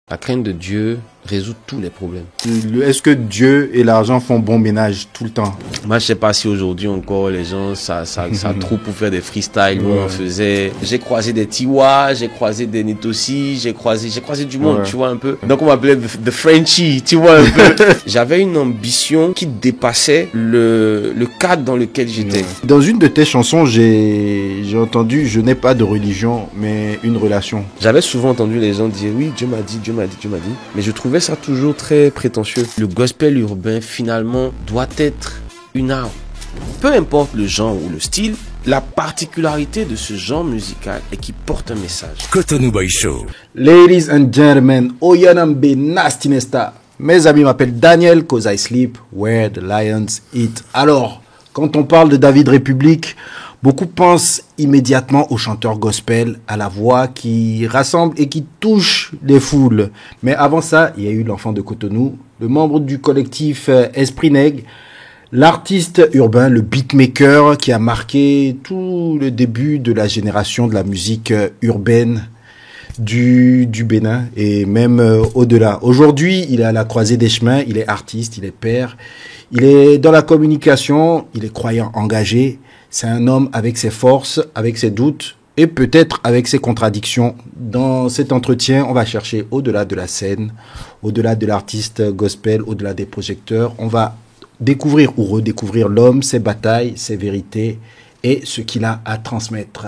La crainte de Dieu résout tous les problèmes. Est-ce que Dieu et l'argent font bon ménage tout le temps? Moi, je sais pas si aujourd'hui encore les gens, ça trouve pour faire des freestyles. Nous, on faisait. J'ai croisé des Tiwa, j'ai croisé des Nitossi, j'ai croisé du monde, tu vois un peu. Donc, on m'appelait The Frenchie, tu vois un peu. J'avais une ambition qui dépassait le cadre dans lequel j'étais. Dans une de tes chansons, j'ai entendu « Je n'ai pas de religion, mais une relation ». J'avais souvent entendu les gens dire « Oui, Dieu m'a dit, Dieu m'a dit, Dieu m'a dit ». Mais je trouvais ça toujours très prétentieux. Le gospel urbain, finalement, doit être une arme. Peu importe le genre ou le style, la particularité de ce genre musical est qu'il porte un message. Cotonou Boy Show. Ladies and gentlemen, Oyanambe Nasty Nesta. Mes amis m'appellent Daniel, cause I sleep where the lions eat. Alors, quand on parle de David République, beaucoup pensent immédiatement au chanteur gospel, à la voix qui rassemble et qui touche les foules. Mais avant ça, il y a eu l'enfant de Cotonou, le membre du collectif Esprit Nègre, l'artiste urbain, le beatmaker qui a marqué tout le début de la génération de la musique urbaine du Bénin et même au-delà. Aujourd'hui, il est à la croisée des chemins, il est artiste, il est père, il est dans la communication, il est croyant engagé. C'est un homme avec ses forces, avec ses doutes et peut-être avec ses contradictions. Dans cet entretien, on va chercher au-delà de la scène, au-delà de l'artiste gospel, au-delà des projecteurs. On va découvrir ou redécouvrir l'homme, ses batailles, ses vérités et ce qu'il a à transmettre.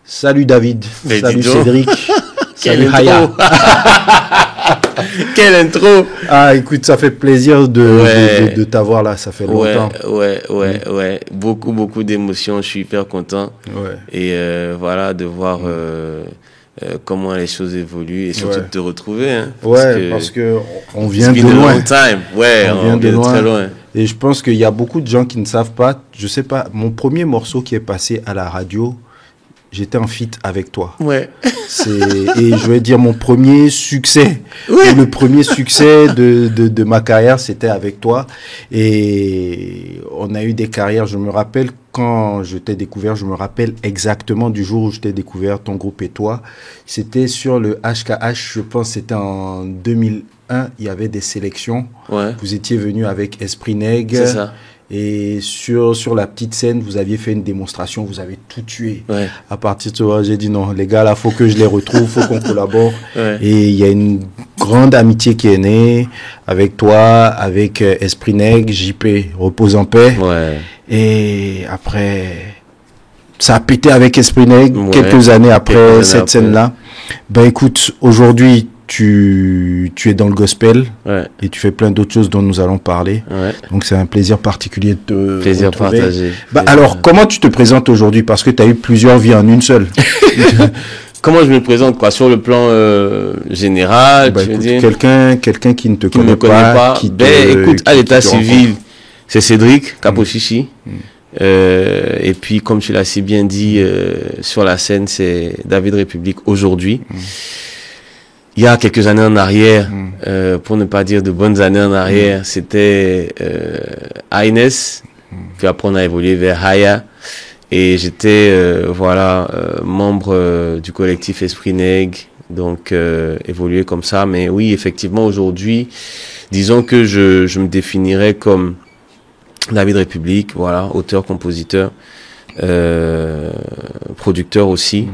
Salut David, mais salut Cédric, salut Haya. Quelle intro! Ah, écoute, ça fait plaisir de t'avoir là, ça fait longtemps. Ouais. Beaucoup d'émotions, je suis hyper content. Ouais. Et voilà, de voir comment les choses évoluent et surtout de te retrouver. Hein, parce que on vient de loin. On vient de très loin. Et je pense qu'il y a beaucoup de gens qui ne savent pas, je sais pas, mon premier morceau qui est passé à la radio, j'étais en feat avec toi. Ouais. Et je vais dire mon premier succès. Ouais. Le premier succès de ma carrière, c'était avec toi. Et on a eu des carrières, je me rappelle quand je t'ai découvert, je me rappelle exactement du jour où je t'ai découvert, ton groupe et toi. C'était sur le HKH, je pense c'était en 2001, il y avait des sélections. Ouais. Vous étiez venu avec Esprit Nègre. C'est ça. Et sur la petite scène, vous aviez fait une démonstration, vous avez tout tué. Ouais. À partir de là, j'ai dit non, les gars, là, faut que je les retrouve, faut qu'on collabore. Ouais. Et il y a une grande amitié qui est née avec toi, avec Esprit Nègre, JP, repose en paix. Ouais. Et après, ça a pété avec Esprit Nègre quelques années après cette scène-là. Ben écoute, aujourd'hui, tu es dans le gospel et tu fais plein d'autres choses dont nous allons parler. Ouais. Donc c'est un plaisir particulier de te plaisir retrouver. Partagé. Alors, comment tu te présentes aujourd'hui? Parce que tu as eu plusieurs vies en une seule. Comment je me présente quoi sur le plan général, tu veux dire quelqu'un qui ne te connaît pas. Écoute, à l'état civil, c'est Cédric Capochichi. Et puis, comme tu l'as si bien dit, sur la scène, c'est David République aujourd'hui. Il y a quelques années en arrière, pour ne pas dire de bonnes années en arrière, c'était Aines, puis après on a évolué vers Haya, et j'étais membre du collectif Esprit Nègre, donc évolué comme ça. Mais oui, effectivement, aujourd'hui, disons que je me définirais comme David République, voilà, auteur, compositeur, producteur aussi.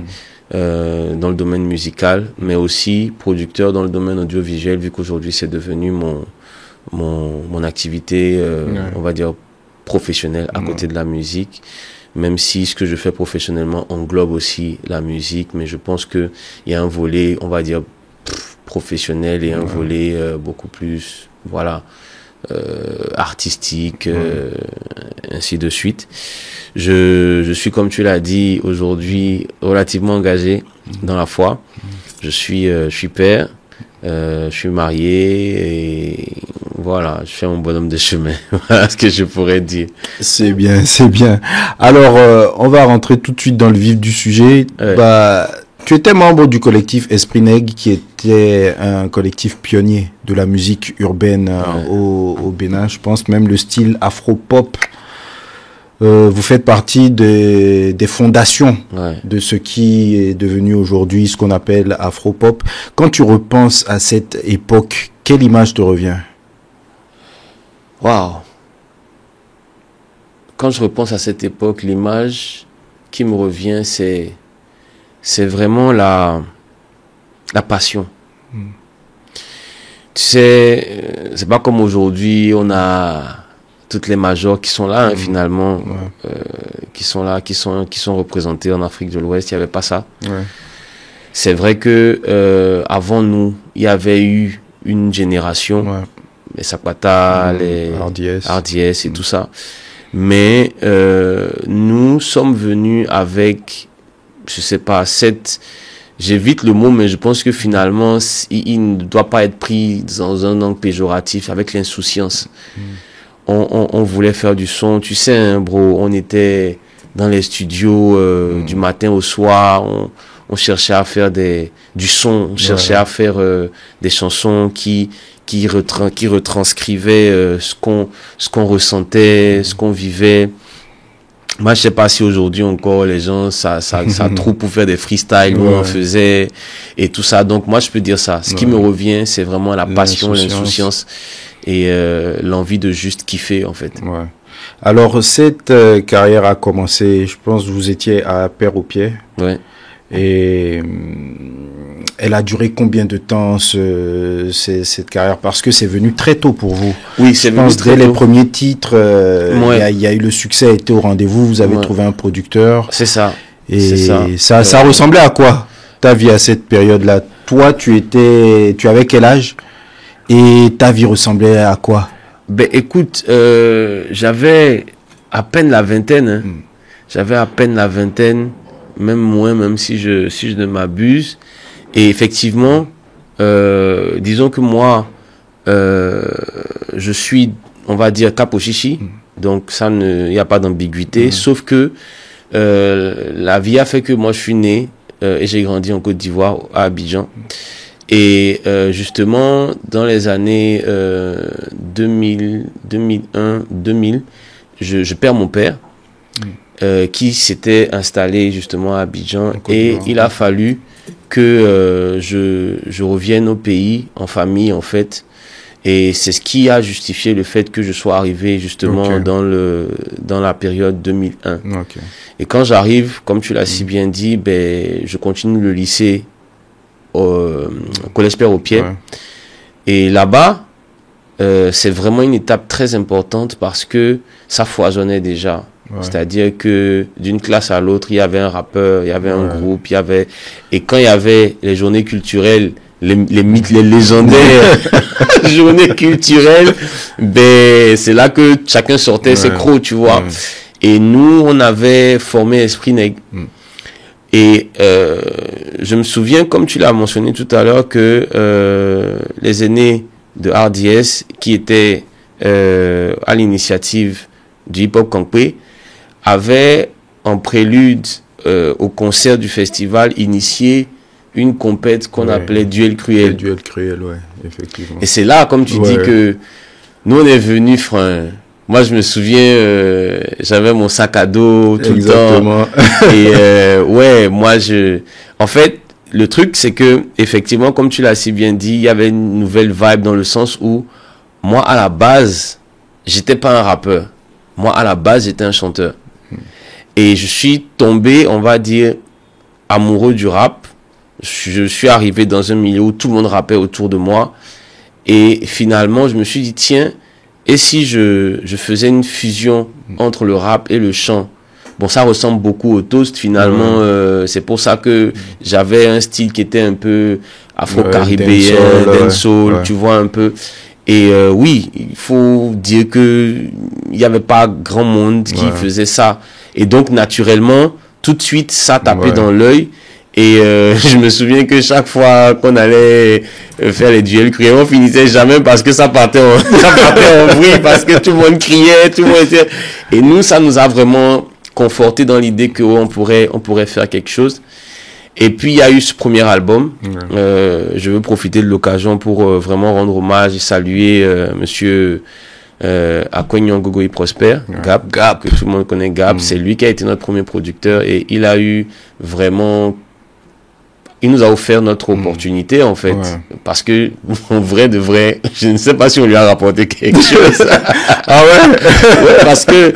Dans le domaine musical, mais aussi producteur dans le domaine audiovisuel, vu qu'aujourd'hui c'est devenu mon activité, on va dire professionnelle à côté de la musique, même si ce que je fais professionnellement englobe aussi la musique, mais je pense que il y a un volet, on va dire professionnel et un volet beaucoup plus, artistique, ainsi de suite. Je suis, comme tu l'as dit, aujourd'hui relativement engagé dans la foi. Je suis père, je suis marié et voilà, je fais mon bonhomme de chemin. Voilà ce que je pourrais dire. C'est bien. Alors, on va rentrer tout de suite dans le vif du sujet. Tu étais membre du collectif Esprit Nègre, qui était un collectif pionnier de la musique urbaine au Bénin. Je pense même le style afro-pop Vous faites partie des fondations Ouais. de ce qui est devenu aujourd'hui ce qu'on appelle Afropop. Quand tu repenses à cette époque, quelle image te revient? Waouh. Quand je repense à cette époque, l'image qui me revient, c'est vraiment la passion. Tu sais, c'est pas comme aujourd'hui, on a toutes les majors qui sont là, hein, finalement, qui sont là, qui sont représentés en Afrique de l'Ouest. Il n'y avait pas ça. Ouais. C'est vrai que avant nous, il y avait eu une génération, Ouais. les Sapata, les RDS et tout ça. Mais nous sommes venus avec, je sais pas, j'évite le mot, mais je pense que finalement, il ne doit pas être pris dans un angle péjoratif, avec l'insouciance. On voulait faire du son, tu sais, hein, bro, on était dans les studios du matin au soir, on cherchait à faire du son, on cherchait à faire des chansons qui retranscrivaient ce qu'on ressentait, ce qu'on vivait. Moi, je sais pas si aujourd'hui encore les gens ça trouve pour faire des freestyles, nous on faisait et tout ça. Donc moi je peux dire ça. Ce qui me revient, c'est vraiment la passion, l'insouciance et l'envie de juste kiffer en fait. Ouais. Alors cette carrière a commencé, je pense que vous étiez à Pair aux Pieds. Ouais. Et elle a duré combien de temps cette carrière? Parce que c'est venu très tôt pour vous. Oui, c'est venu très tôt. Dès les premiers titres, il y a eu le succès, a été au rendez-vous. Vous avez trouvé un producteur. C'est ça. Et ça ressemblait à quoi ta vie à cette période-là? Toi, tu avais quel âge? Et ta vie ressemblait à quoi? Ben écoute, j'avais à peine la vingtaine. Hein. J'avais à peine la vingtaine. Même moins, même si je ne m'abuse. Et effectivement, disons que moi, je suis, on va dire, Capochichi. Donc ça, il n'y a pas d'ambiguïté. Sauf que la vie a fait que moi, je suis né et j'ai grandi en Côte d'Ivoire, à Abidjan. Et justement, dans les années 2000, 2001, 2000, je perds mon père. Qui s'était installé justement à Abidjan et il a fallu que je revienne au pays en famille en fait et c'est ce qui a justifié le fait que je sois arrivé justement dans la période 2001. Et quand j'arrive, comme tu l'as si bien dit, je continue le lycée au collège Pair aux Pieds et là-bas c'est vraiment une étape très importante parce que ça foisonnait déjà. C'est-à-dire que d'une classe à l'autre, il y avait un rappeur, il y avait un groupe, et quand il y avait les journées culturelles, les mythes, les légendaires journées culturelles, c'est là que chacun sortait ses crocs, tu vois. Et nous, on avait formé Esprit Nègre. Et je me souviens, comme tu l'as mentionné tout à l'heure, que les aînés de RDS, qui étaient à l'initiative du hip-hop Kankwe, avait en prélude au concert du festival initié une compète qu'on appelait Duel Cruel. Le Duel Cruel, ouais, effectivement. Et c'est là, comme tu dis, que nous on est venus, frère. Moi je me souviens, j'avais mon sac à dos tout le temps. Et moi en fait, le truc c'est que effectivement, comme tu l'as si bien dit, il y avait une nouvelle vibe dans le sens où moi à la base, j'étais pas un rappeur. Moi à la base, j'étais un chanteur. Et je suis tombé, on va dire, amoureux du rap. Je suis arrivé dans un milieu où tout le monde rappait autour de moi. Et finalement, je me suis dit, tiens, et si je faisais une fusion entre le rap et le chant? Bon, ça ressemble beaucoup au toast, finalement. C'est pour ça que j'avais un style qui était un peu afro-caribéen, dancehall, tu vois, un peu. Et oui, il faut dire que il n'y avait pas grand monde qui faisait ça. Et donc, naturellement, tout de suite, ça tapait dans l'œil. Et je me souviens que chaque fois qu'on allait faire les duels criés, on finissait jamais parce que ça partait en bruit, parce que tout le monde criait, tout le monde était... Et nous, ça nous a vraiment conforté dans l'idée que on pourrait faire quelque chose. Et puis, il y a eu ce premier album. Je veux profiter de l'occasion pour vraiment rendre hommage et saluer monsieur à Kwenyangogo et Prosper, Gap, que tout le monde connaît, Gap. C'est lui qui a été notre premier producteur et il a eu vraiment... Il nous a offert notre opportunité, en fait. Parce que, en vrai de vrai, je ne sais pas si on lui a rapporté quelque chose. Ah ouais? Parce que,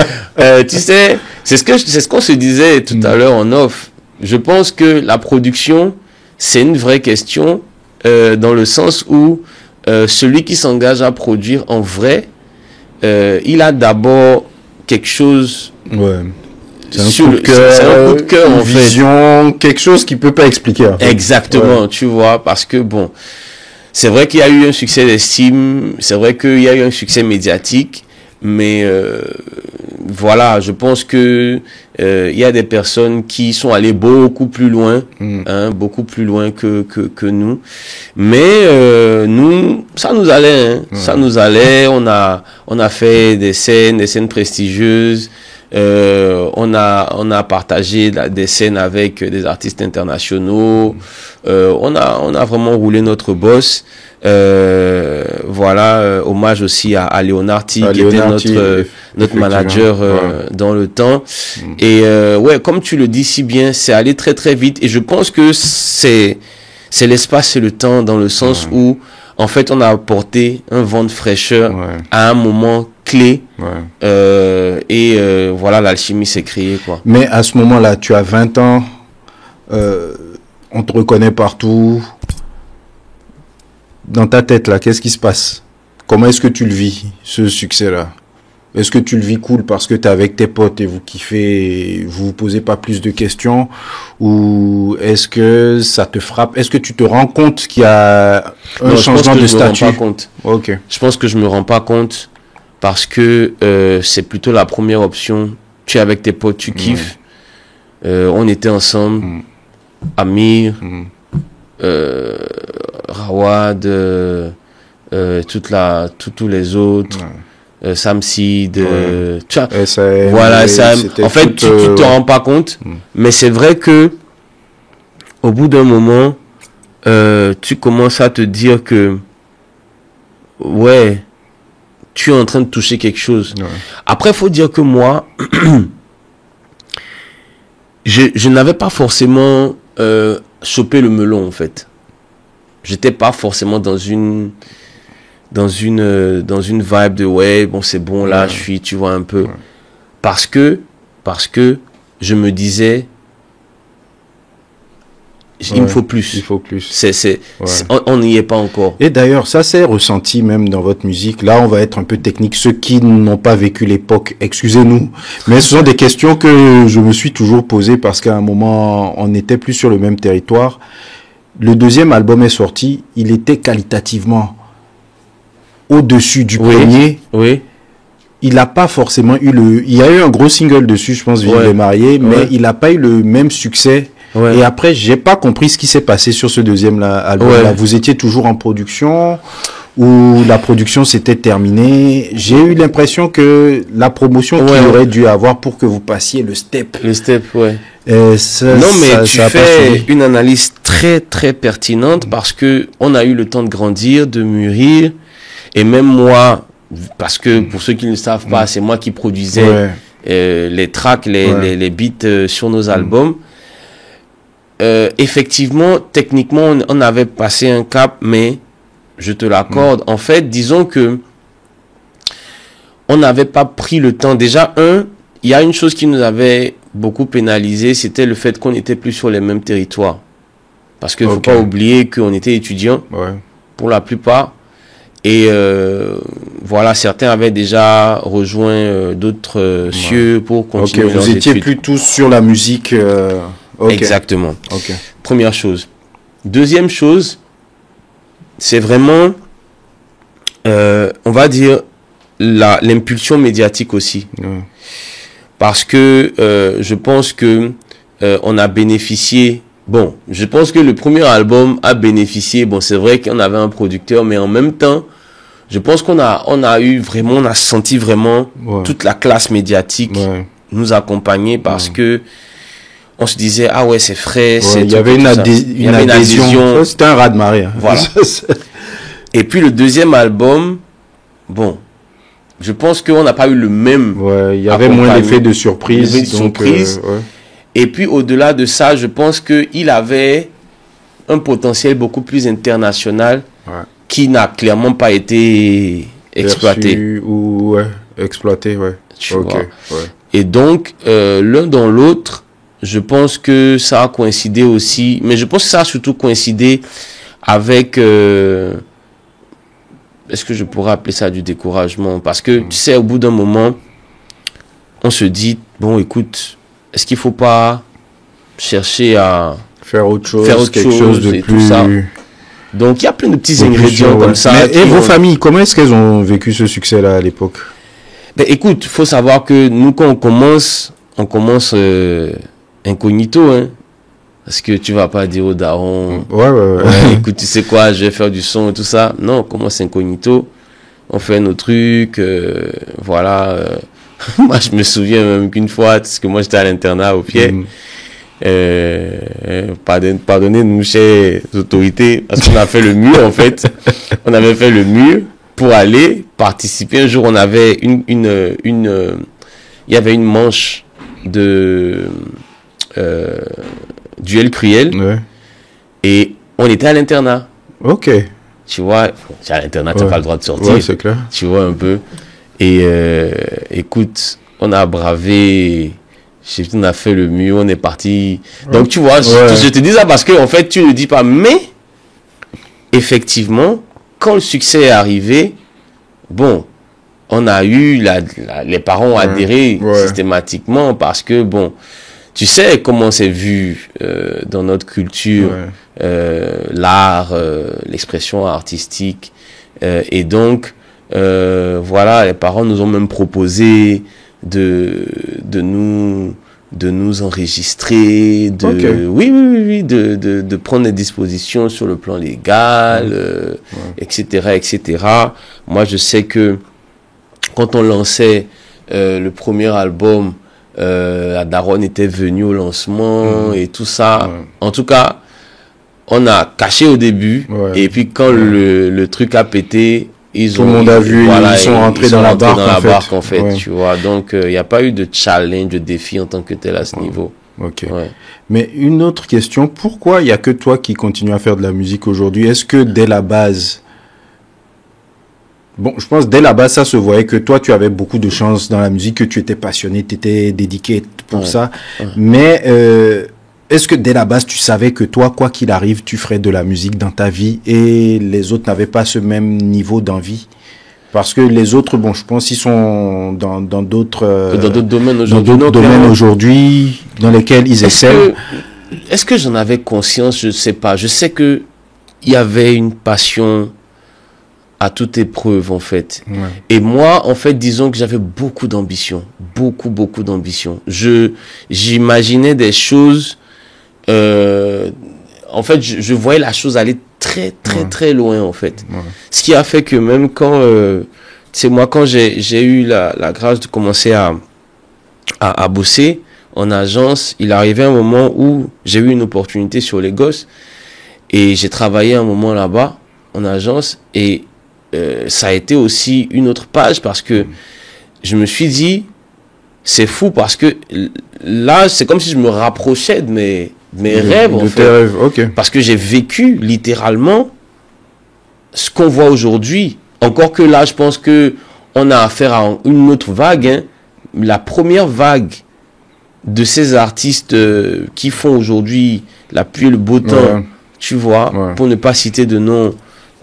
tu sais, c'est ce qu'on se disait tout à l'heure en off. Je pense que la production, c'est une vraie question, dans le sens où celui qui s'engage à produire en vrai, il a d'abord quelque chose... Ouais. C'est un coup de cœur, une vision, quelque chose qu'il peut pas expliquer. En fait. Exactement, tu vois, parce que bon, c'est vrai qu'il y a eu un succès d'estime, c'est vrai qu'il y a eu un succès médiatique, mais voilà, je pense que il y a des personnes qui sont allées beaucoup plus loin, beaucoup plus loin que nous. Mais nous, ça nous allait, ça nous allait. On a fait des scènes prestigieuses. On a partagé des scènes avec des artistes internationaux. On a vraiment roulé notre boss. Voilà, hommage aussi à Leonardi, qui était notre manager dans le temps. Et ouais, comme tu le dis si bien, c'est allé très très vite. Et je pense que c'est l'espace et le temps, dans le sens où en fait on a apporté un vent de fraîcheur à un moment clé. Voilà, l'alchimie s'est créée, quoi. Mais à ce moment-là, tu as 20 ans, on te reconnaît partout. Dans ta tête, là, qu'est-ce qui se passe? Comment est-ce que tu le vis, ce succès-là? Est-ce que tu le vis cool parce que tu es avec tes potes et vous kiffez, vous posez pas plus de questions? Ou est-ce que ça te frappe? Est-ce que tu te rends compte qu'il y a un changement de statut? Je me rends pas compte. Okay. Je pense que je me rends pas compte parce que c'est plutôt la première option. Tu es avec tes potes, tu kiffes. On était ensemble. Amir, Rawad, tous les autres, Sam Seed, voilà, ça, en fait, tu te rends pas compte, mais c'est vrai que au bout d'un moment, tu commences à te dire que ouais, tu es en train de toucher quelque chose. Après, faut dire que moi, je n'avais pas forcément chopé le melon, en fait. J'étais pas forcément dans une vibe de ouais, bon, c'est bon, là, je suis, tu vois, un peu. Parce que je me disais, il me faut plus. Il faut plus. On n'y est pas encore. Et d'ailleurs, ça s'est ressenti même dans votre musique. Là, on va être un peu technique. Ceux qui n'ont pas vécu l'époque, excusez-nous. Mais ce sont des questions que je me suis toujours posées parce qu'à un moment, on n'était plus sur le même territoire. Le deuxième album est sorti. Il était qualitativement au-dessus du premier. Oui. Il n'a pas forcément eu il y a eu un gros single dessus, je pense, Vive les mariés, mais il n'a pas eu le même succès. Et après, j'ai pas compris ce qui s'est passé sur ce deuxième album. Là, vous étiez toujours en production ou la production s'était terminée? J'ai eu l'impression que la promotion qu'il aurait dû avoir pour que vous passiez le step. Le step, tu ça fais une analyse très très pertinente parce que on a eu le temps de grandir, de mûrir, et même moi, parce que pour ceux qui ne le savent pas, c'est moi qui produisais les tracks, les beats sur nos albums. Effectivement, techniquement, on avait passé un cap, mais je te l'accorde. En fait, disons que on n'avait pas pris le temps. Déjà, il y a une chose qui nous avait beaucoup pénalisé, c'était le fait qu'on n'était plus sur les mêmes territoires. Parce qu'il ne faut pas oublier qu'on était étudiants, pour la plupart. Et voilà, certains avaient déjà rejoint d'autres cieux pour continuer leurs études. Vous étiez plus tous sur la musique... Exactement. Première chose. Deuxième chose, c'est vraiment, on va dire, l'impulsion médiatique aussi. Parce que je pense que on a bénéficié. Bon, je pense que le premier album a bénéficié. Bon, c'est vrai qu'on avait un producteur, mais en même temps, je pense on a senti vraiment toute la classe médiatique nous accompagner parce que on se disait, ah ouais, c'est frais. Il y avait une adhésion. C'était un raz-de-marée. Voilà. Et puis le deuxième album, bon, je pense qu'on n'a pas eu le même. Ouais, il y avait moins d'effet de surprise. Ouais. Et puis, au-delà de ça, je pense qu'il avait un potentiel beaucoup plus international qui n'a clairement pas été exploité. Exploité. Tu vois. Ouais. Et donc, l'un dans l'autre, je pense que ça a coïncidé aussi, mais je pense que ça a surtout coïncidé avec, est-ce que je pourrais appeler ça du découragement? Parce que, tu sais, au bout d'un moment, on se dit, bon, écoute, est-ce qu'il ne faut pas chercher à faire autre chose, quelque chose de plus... Tout ça. Donc, il y a plein de petits ingrédients comme ça. Et vos familles, comment est-ce qu'elles ont vécu ce succès-là à l'époque? Ben, écoute, il faut savoir que nous, quand on commence incognito, hein. Parce que tu vas pas dire au daron, écoute, tu sais quoi, je vais faire du son et tout ça. Non, on commence incognito. On fait nos trucs, voilà. Moi, je me souviens même qu'une fois, parce que moi, j'étais à l'internat au pied. Pardonnez-nous, chères autorités, parce qu'on a fait le mur, en fait. On avait fait le mur pour aller participer. Un jour, on avait il y avait une manche de duel cruel. Ouais. Et on était à l'internat. Ok. Tu vois, tu es à l'internat, tu n'as pas le droit de sortir. Ouais, c'est clair. Tu vois un peu. Et écoute, on a bravé... On a fait le mur, on est parti. Donc, tu vois, je te dis ça parce que, en fait, tu ne dis pas. Mais, effectivement, quand le succès est arrivé, bon, on a eu, les parents ont adhéré systématiquement parce que, bon, tu sais comment c'est vu dans notre culture, l'art, l'expression artistique. Et donc, voilà, les parents nous ont même proposé de nous enregistrer, de prendre des dispositions sur le plan légal, etc. Moi, je sais que quand on lançait le premier album, la daronne était venue au lancement et tout ça. En tout cas, on a caché au début et puis quand le truc a pété, tout le monde a vu, ils sont rentrés dans la barque en fait, tu vois. Donc, il n'y a pas eu de challenge, de défi en tant que tel à ce niveau. Ok. Ouais. Mais une autre question, pourquoi il n'y a que toi qui continue à faire de la musique aujourd'hui? Est-ce que dès la base... Bon, je pense dès la base, ça se voyait que toi, tu avais beaucoup de chance dans la musique, que tu étais passionné, tu étais dédié pour ça. Mais... est-ce que dès la base, tu savais que toi, quoi qu'il arrive, tu ferais de la musique dans ta vie et les autres n'avaient pas ce même niveau d'envie? Parce que les autres, bon, je pense qu'ils sont dans d'autres domaines aujourd'hui, dans lesquels ils excellent. Est-ce que j'en avais conscience? Je ne sais pas. Je sais que il y avait une passion à toute épreuve, en fait. Et moi, en fait, disons que j'avais beaucoup d'ambition. Beaucoup d'ambition. J'imaginais des choses... en fait, je voyais la chose aller très loin, en fait. Ce qui a fait que même quand, c'est moi, quand j'ai eu la grâce de commencer à bosser en agence, il arrivait un moment où j'ai eu une opportunité sur Lagos et j'ai travaillé un moment là-bas en agence et ça a été aussi une autre page parce que je me suis dit, c'est fou parce que là, c'est comme si je me rapprochais de mes rêves, en fait. Rêves. Okay. Parce que j'ai vécu littéralement ce qu'on voit aujourd'hui. Encore que là, je pense que on a affaire à une autre vague. Hein. La première vague de ces artistes qui font aujourd'hui la pluie et le beau temps, tu vois, pour ne pas citer de nom,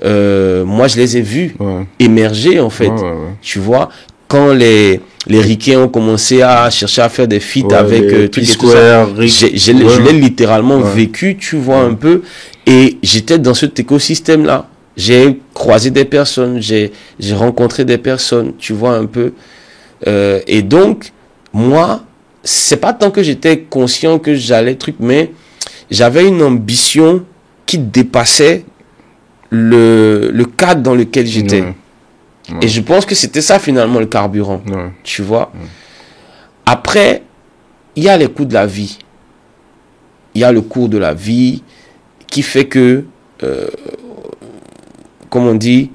moi, je les ai vus émerger, en fait. Tu vois, quand les Ricains ont commencé à chercher à faire des feats avec tout ça. Je l'ai littéralement vécu, tu vois, un peu. Et j'étais dans cet écosystème-là. J'ai croisé des personnes, j'ai rencontré des personnes, tu vois, un peu. Et donc, moi, c'est pas tant que j'étais conscient que j'allais truc, mais j'avais une ambition qui dépassait le cadre dans lequel j'étais. Et je pense que c'était ça finalement le carburant, tu vois. Après, il y a les coups de la vie. Il y a le cours de la vie qui fait que, comme on dit,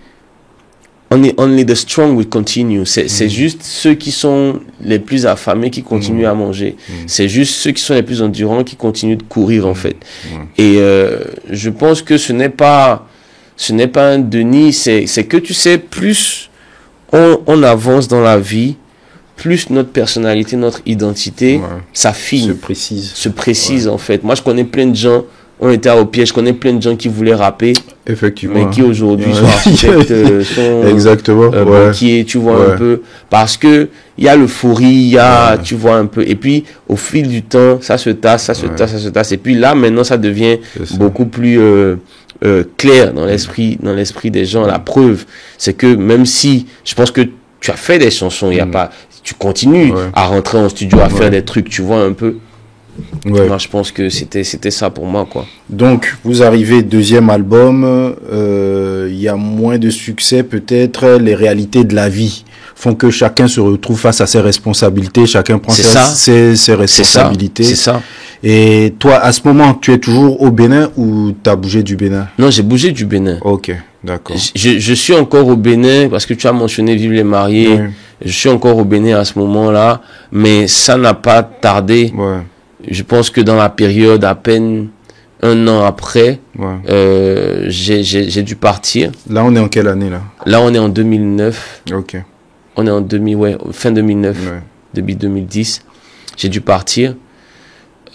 only the strong will continue. C'est juste ceux qui sont les plus affamés qui continuent à manger. C'est juste ceux qui sont les plus endurants qui continuent de courir, en fait. Et je pense que ce n'est pas un déni, c'est que tu sais, plus on avance dans la vie, plus notre personnalité, notre identité s'affine. Se précise, en fait. Moi, je connais plein de gens, on était au pied, je connais plein de gens qui voulaient rapper. Effectivement. Mais qui aujourd'hui sont architectes, sont exactement. banquiers, tu vois un peu. Parce que il y a l'euphorie, il y a, tu vois un peu. Et puis, au fil du temps, ça se tasse. Et puis là, maintenant, ça devient beaucoup plus clair dans l'esprit des gens. La preuve, c'est que même si, je pense que tu as fait des chansons, il y a pas, tu continues à rentrer en studio, à faire des trucs, tu vois un peu. Moi, je pense que c'était ça pour moi, quoi. Donc, vous arrivez, deuxième album, il y a moins de succès, peut-être. Les réalités de la vie font que chacun se retrouve face à ses responsabilités, chacun prend ses responsabilités. C'est ça. Et toi, à ce moment, tu es toujours au Bénin ou tu as bougé du Bénin? Non, j'ai bougé du Bénin. Ok, d'accord. Je suis encore au Bénin, parce que tu as mentionné Vive les mariés. Je suis encore au Bénin à ce moment-là, mais ça n'a pas tardé. Je pense que dans la période, à peine un an après, j'ai dû partir. Là, on est en quelle année, là? Là, on est en 2009. Ok. On est en fin 2009, début 2010. J'ai dû partir.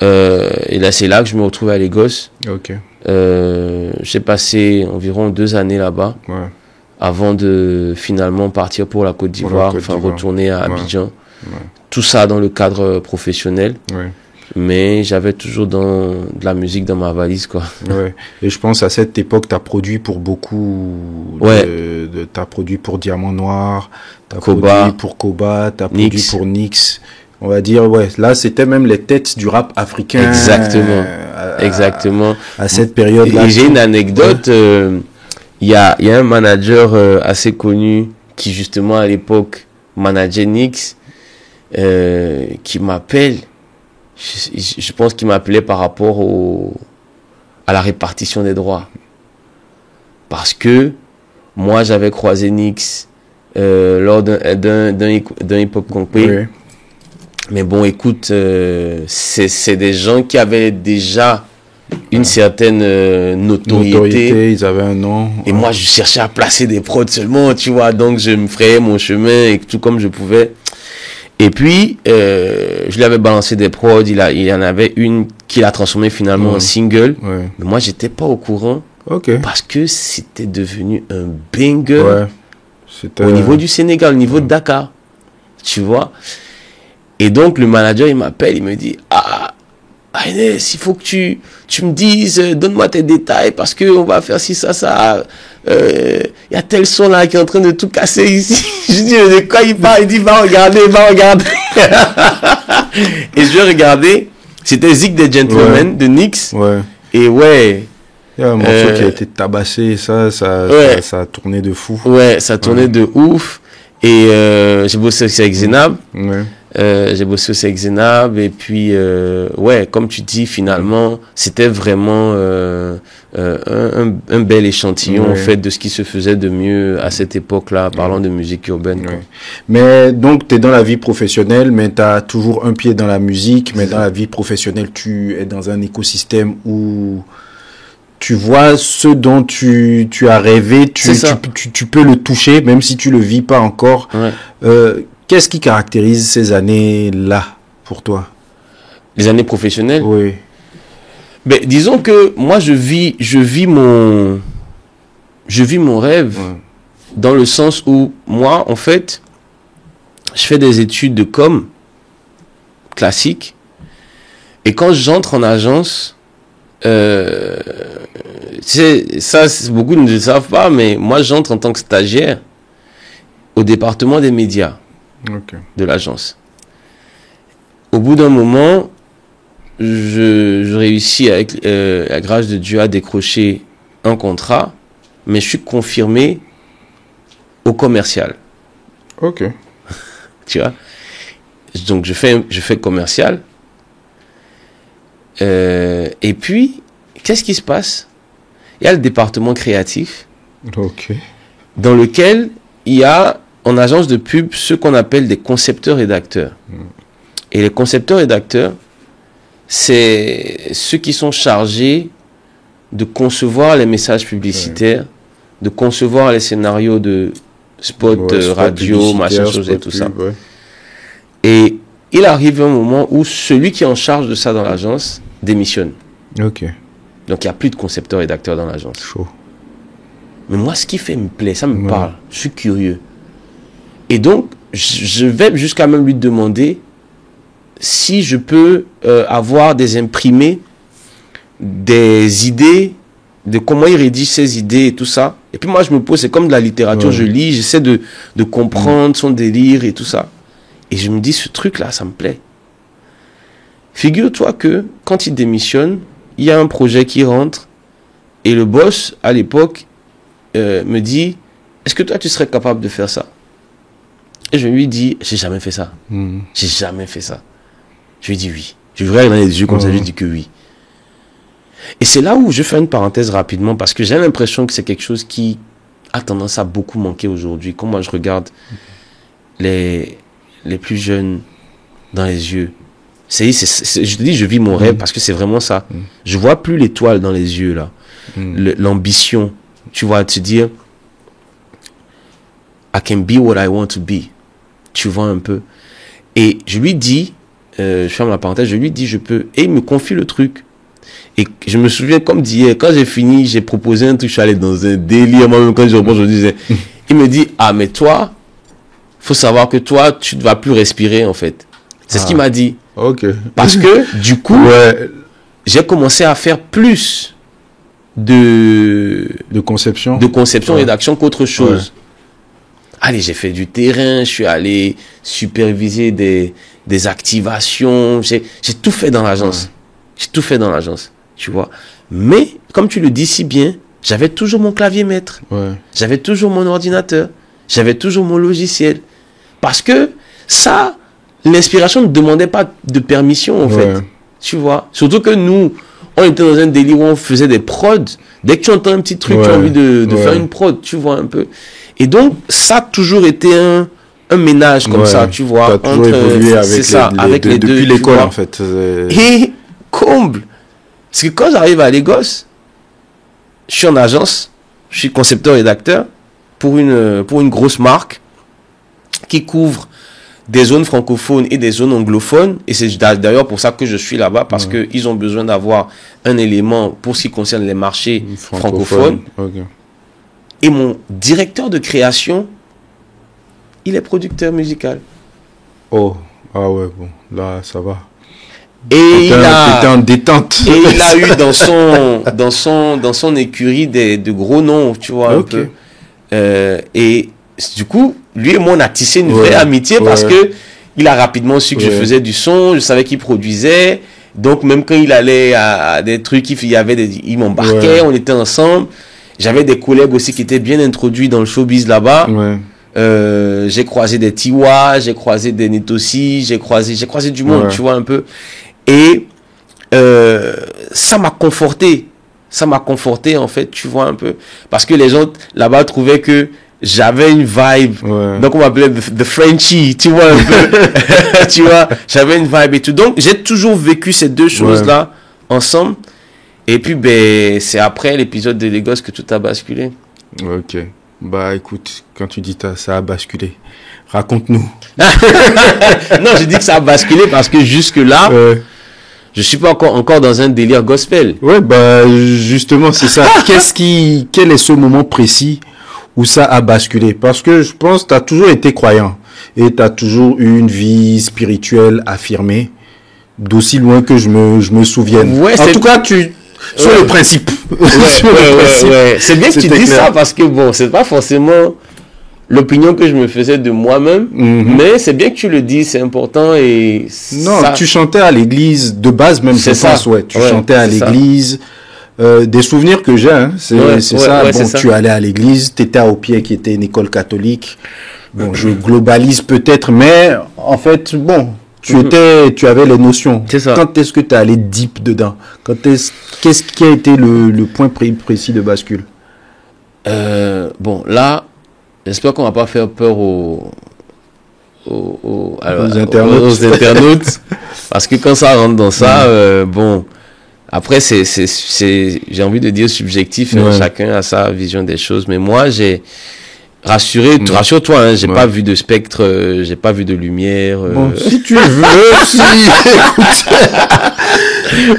Et là, c'est là que je me retrouve à Lagos. Ok. J'ai passé environ 2 années là-bas. Avant de finalement partir pour la Côte d'Ivoire, retourner à Abidjan. Tout ça dans le cadre professionnel. Mais j'avais toujours de la musique dans ma valise, quoi. Et je pense à cette époque, tu as produit pour beaucoup. Tu as produit pour Diamant Noir, tu as produit pour Koba, tu as produit pour Nix. On va dire, là, c'était même les têtes du rap africain. Exactement. À cette période-là. Et j'ai une anecdote. Il y a un manager assez connu qui, justement, à l'époque, manageait Nix, qui m'appelle. Je pense qu'il m'appelait par rapport à la répartition des droits. Parce que moi, j'avais croisé Nix lors d'un hip-hop complet. Mais bon, écoute, c'est des gens qui avaient déjà une certaine notoriété. Ils avaient un nom. Et moi, je cherchais à placer des prods seulement, tu vois. Donc, je me frayais mon chemin et tout comme je pouvais. Et puis, je lui avais balancé des prods. Il y en avait une qu'il a transformée finalement en single. Mais moi, j'étais pas au courant. Parce que c'était devenu un banger au niveau du Sénégal, au niveau de Dakar. Tu vois. Et donc, le manager, il m'appelle, il me dit, Inès, il faut que tu me dises, donne-moi tes détails parce que on va faire ci, ça. Il y a tel son là qui est en train de tout casser ici. Je dis, de quoi il parle? Il dit, va regarder. Et je vais regarder. C'était Zik des Gentlemen de Nix. Et il y a un morceau qui a été tabassé, ça a tourné de fou. Ça a tourné de ouf. Et j'ai bossé aussi avec Zenab. J'ai bossé aussi avec Zenab. Et puis, comme tu dis, finalement, c'était vraiment un bel échantillon en fait, de ce qui se faisait de mieux à cette époque-là, parlant de musique urbaine. Quoi. Mais donc, tu es dans la vie professionnelle, mais tu as toujours un pied dans la musique. Mais dans la vie professionnelle, tu es dans un écosystème où tu vois ce dont tu as rêvé, tu peux le toucher, même si tu le vis pas encore. Qu'est-ce qui caractérise ces années-là pour toi? Les années professionnelles? Oui. Ben, disons que moi, je vis mon rêve dans le sens où moi, en fait, je fais des études de com classiques et quand j'entre en agence, beaucoup ne le savent pas, mais moi, j'entre en tant que stagiaire au département des médias de l'agence. Au bout d'un moment, je réussis avec la grâce de Dieu à décrocher un contrat, mais je suis confirmé au commercial. Tu vois? Donc je fais commercial. Et puis, qu'est-ce qui se passe? Il y a le département créatif, dans lequel il y a en agence de pub ce qu'on appelle des concepteurs-rédacteurs. Et les concepteurs-rédacteurs, c'est ceux qui sont chargés de concevoir les messages publicitaires, de concevoir les scénarios de spots radio, machin chose et tout ça. Et il arrive un moment où celui qui est en charge de ça dans l'agence démissionne. Ok. Donc il n'y a plus de concepteur-rédacteur dans l'agence. Chaud. Mais moi, ce qui fait me plaît, ça me parle. Je suis curieux. Et donc, je vais jusqu'à même lui demander si je peux avoir des imprimés, des idées, de comment il rédige ses idées et tout ça. Et puis moi, je me pose, c'est comme de la littérature, je lis, j'essaie de comprendre son délire et tout ça. Et je me dis, ce truc-là, ça me plaît. Figure-toi que, quand il démissionne, il y a un projet qui rentre, et le boss, à l'époque, me dit, est-ce que toi, tu serais capable de faire ça? Et je lui dis, j'ai jamais fait ça. J'ai jamais fait ça. Je lui dis oui. Je lui regarde dans les yeux comme ça, je lui dis que oui. Et c'est là où je fais une parenthèse rapidement, parce que j'ai l'impression que c'est quelque chose qui a tendance à beaucoup manquer aujourd'hui. Quand moi je regarde les plus jeunes dans les yeux, je te dis, je vis mon rêve, parce que c'est vraiment ça. Je vois plus l'étoile dans les yeux, là. L'ambition, tu vois, de se dire, I can be what I want to be. Tu vois un peu. Et je lui dis, je ferme la parenthèse, je lui dis, je peux. Et il me confie le truc. Et je me souviens comme d'hier, quand j'ai fini, j'ai proposé un truc, je suis allé dans un délire, moi-même quand je reprends, je disais, il me dit, ah mais toi, faut savoir que toi, tu ne vas plus respirer en fait. C'est ce qu'il m'a dit. Ok. Parce que du coup, j'ai commencé à faire plus de conception, rédaction qu'autre chose. Allez, j'ai fait du terrain, je suis allé superviser des activations, j'ai tout fait dans l'agence. J'ai tout fait dans l'agence, tu vois. Mais, comme tu le dis si bien, j'avais toujours mon clavier maître. J'avais toujours mon ordinateur. J'avais toujours mon logiciel. Parce que ça, l'inspiration ne demandait pas de permission, en fait. Tu vois. Surtout que nous, on était dans un délire où on faisait des prods. Dès que tu entends un petit truc, tu as envie de faire une prod, tu vois un peu. Et donc, ça a toujours été un ménage comme ça, tu vois. Tu as toujours évolué avec les deux. Depuis l'école, en fait. Et comble. Parce que quand j'arrive à Lagos, je suis en agence, je suis concepteur-rédacteur pour une grosse marque qui couvre des zones francophones et des zones anglophones. Et c'est d'ailleurs pour ça que je suis là-bas, parce qu'ils ont besoin d'avoir un élément pour ce qui concerne les marchés francophones. Et mon directeur de création, il est producteur musical. Oh, ah ouais, bon, là, ça va. Et t'étais en détente. Et il a eu dans son écurie de gros noms, tu vois, un peu. Et du coup, lui et moi, on a tissé une vraie amitié, parce que il a rapidement su que je faisais du son, je savais qu'il produisait. Donc, même quand il allait à des trucs, il m'embarquait, on était ensemble. J'avais des collègues aussi qui étaient bien introduits dans le showbiz là-bas. J'ai croisé des Tiwa, j'ai croisé des Netossi, j'ai croisé du monde, tu vois, un peu. Et ça m'a conforté. Ça m'a conforté, en fait, tu vois, un peu. Parce que les gens là-bas trouvaient que j'avais une vibe. Donc, on m'appelait The Frenchie, tu vois, un peu. Tu vois, j'avais une vibe et tout. Donc, j'ai toujours vécu ces deux choses-là ensemble. Et puis, ben, c'est après l'épisode de Lagos que tout a basculé. Ok. Bah, écoute, quand tu dis ça a basculé, raconte-nous. Non, j'ai dit que ça a basculé parce que jusque-là, je suis pas encore dans un délire gospel. Ouais, bah, justement, c'est ça. Quel est ce moment précis où ça a basculé? Parce que je pense que tu as toujours été croyant et tu as toujours eu une vie spirituelle affirmée, d'aussi loin que je me souvienne. En tout cas, sur le principe. C'est bien que tu dis ça, parce que bon, c'est pas forcément l'opinion que je me faisais de moi-même, mais c'est bien que tu le dis, c'est important. Et non, tu chantais à l'église de base, même, je pense, tu chantais à l'église. Des souvenirs que j'ai, hein, c'est ça. Bon, tu allais à l'église, tu étais à Opié, qui était une école catholique. Bon, je globalise peut-être, mais en fait, bon, tu avais les notions. C'est ça. Quand est-ce que tu es allé deep dedans? Qu'est-ce qui a été le point précis de bascule? Bon, là, j'espère qu'on va pas faire peur aux internautes. Parce que quand ça rentre dans ça, bon, après, j'ai envie de dire subjectif, chacun a sa vision des choses, mais moi, rassure-toi, hein, j'ai pas vu de spectre, j'ai pas vu de lumière. Bon, si tu veux, si, écoute.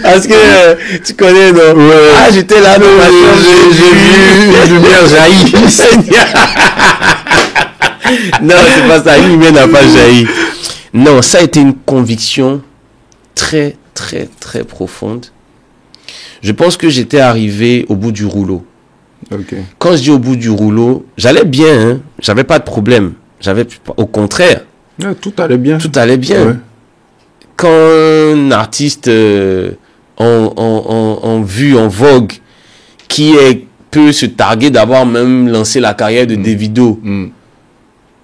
Parce que tu connais, non? Ah, j'étais là, non, j'ai vu une lumière jaillir. Non, c'est pas ça, une lumière n'a pas jailli. Non, ça a été une conviction très, très, très profonde. Je pense que j'étais arrivé au bout du rouleau. Okay. Quand je dis au bout du rouleau, j'allais bien, hein, j'avais pas de problème. Au contraire. Tout allait bien. Tout allait bien. Ouais. Quand un artiste en vue, en vogue, peut se targuer d'avoir même lancé la carrière de Davido,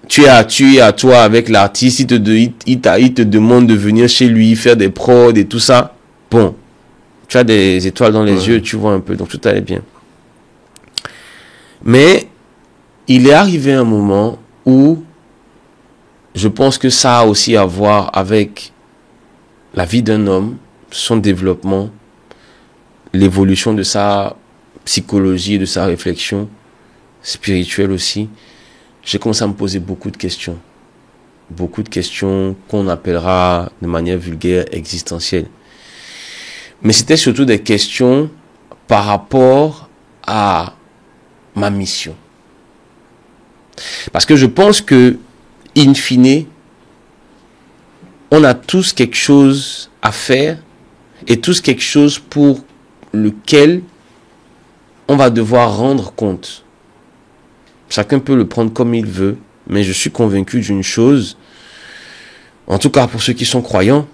tu es à toi avec l'artiste, il te demande de venir chez lui, faire des prods et tout ça. Bon, tu as des étoiles dans les yeux, tu vois un peu, donc tout allait bien. Mais il est arrivé un moment où je pense que ça a aussi à voir avec la vie d'un homme, son développement, l'évolution de sa psychologie, de sa réflexion spirituelle aussi. J'ai commencé à me poser beaucoup de questions qu'on appellera de manière vulgaire existentielle. Mais c'était surtout des questions par rapport à ma mission. Parce que je pense que, in fine, on a tous quelque chose à faire et tous quelque chose pour lequel on va devoir rendre compte. Chacun peut le prendre comme il veut, mais je suis convaincu d'une chose, en tout cas pour ceux qui sont croyants,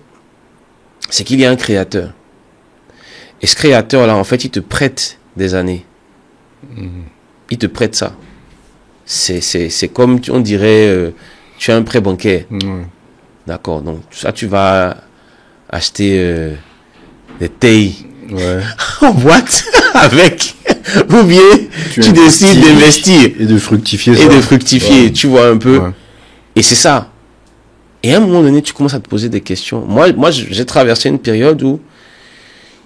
c'est qu'il y a un créateur. Et ce créateur-là, en fait, il te prête des années. Il te prête ça. C'est comme on dirait, tu as un prêt bancaire. D'accord, donc ça tu vas acheter des tailles en boîte avec, ou bien tu décides d'investir. Et de fructifier ça. Et de fructifier, tu vois un peu. Et c'est ça. Et à un moment donné, tu commences à te poser des questions. Moi j'ai traversé une période où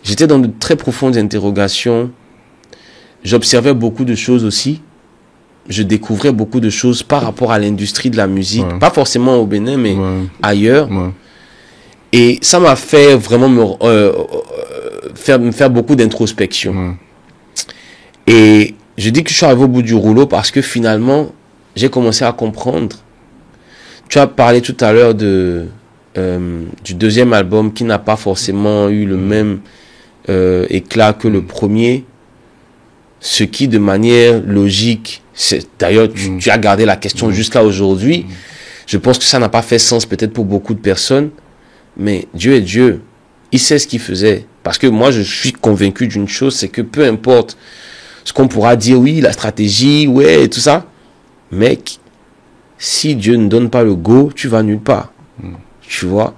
j'étais dans de très profondes interrogations. J'observais beaucoup de choses aussi. Je découvrais beaucoup de choses par rapport à l'industrie de la musique. Pas forcément au Bénin, mais ailleurs. Et ça m'a fait vraiment me faire beaucoup d'introspection. Et je dis que je suis arrivé au bout du rouleau parce que finalement, j'ai commencé à comprendre. Tu as parlé tout à l'heure du deuxième album qui n'a pas forcément eu le même éclat que le premier. Ce qui, de manière logique, d'ailleurs, tu as gardé la question jusqu'à aujourd'hui. Je pense que ça n'a pas fait sens peut-être pour beaucoup de personnes. Mais Dieu est Dieu. Il sait ce qu'il faisait. Parce que moi, je suis convaincu d'une chose, c'est que peu importe ce qu'on pourra dire, oui, la stratégie, ouais, et tout ça. Mec, si Dieu ne donne pas le go, tu vas nulle part. Tu vois?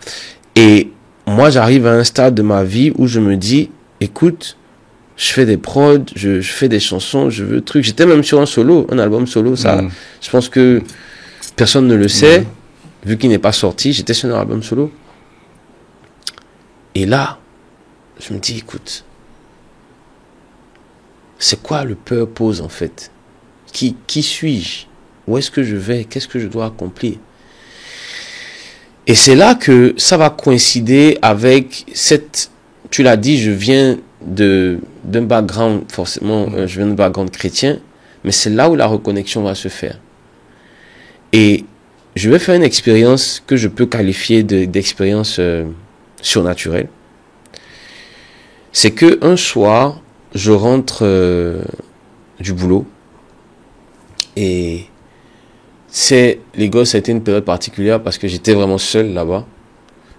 Et moi, j'arrive à un stade de ma vie où je me dis, écoute, je fais des prods, je fais des chansons, je veux trucs. J'étais même sur un album solo, ça. Je pense que personne ne le sait, vu qu'il n'est pas sorti. J'étais sur un album solo. Et là, je me dis, écoute, c'est quoi le purpose en fait? Qui suis-je? Où est-ce que je vais? Qu'est-ce que je dois accomplir? Et c'est là que ça va coïncider avec tu l'as dit, je viens d'un background, forcément, je viens d'un background chrétien, mais c'est là où la reconnexion va se faire. Et je vais faire une expérience que je peux qualifier d'expérience surnaturelle. C'est que un soir, je rentre du boulot et les gosses, ça a été une période particulière parce que j'étais vraiment seul là-bas.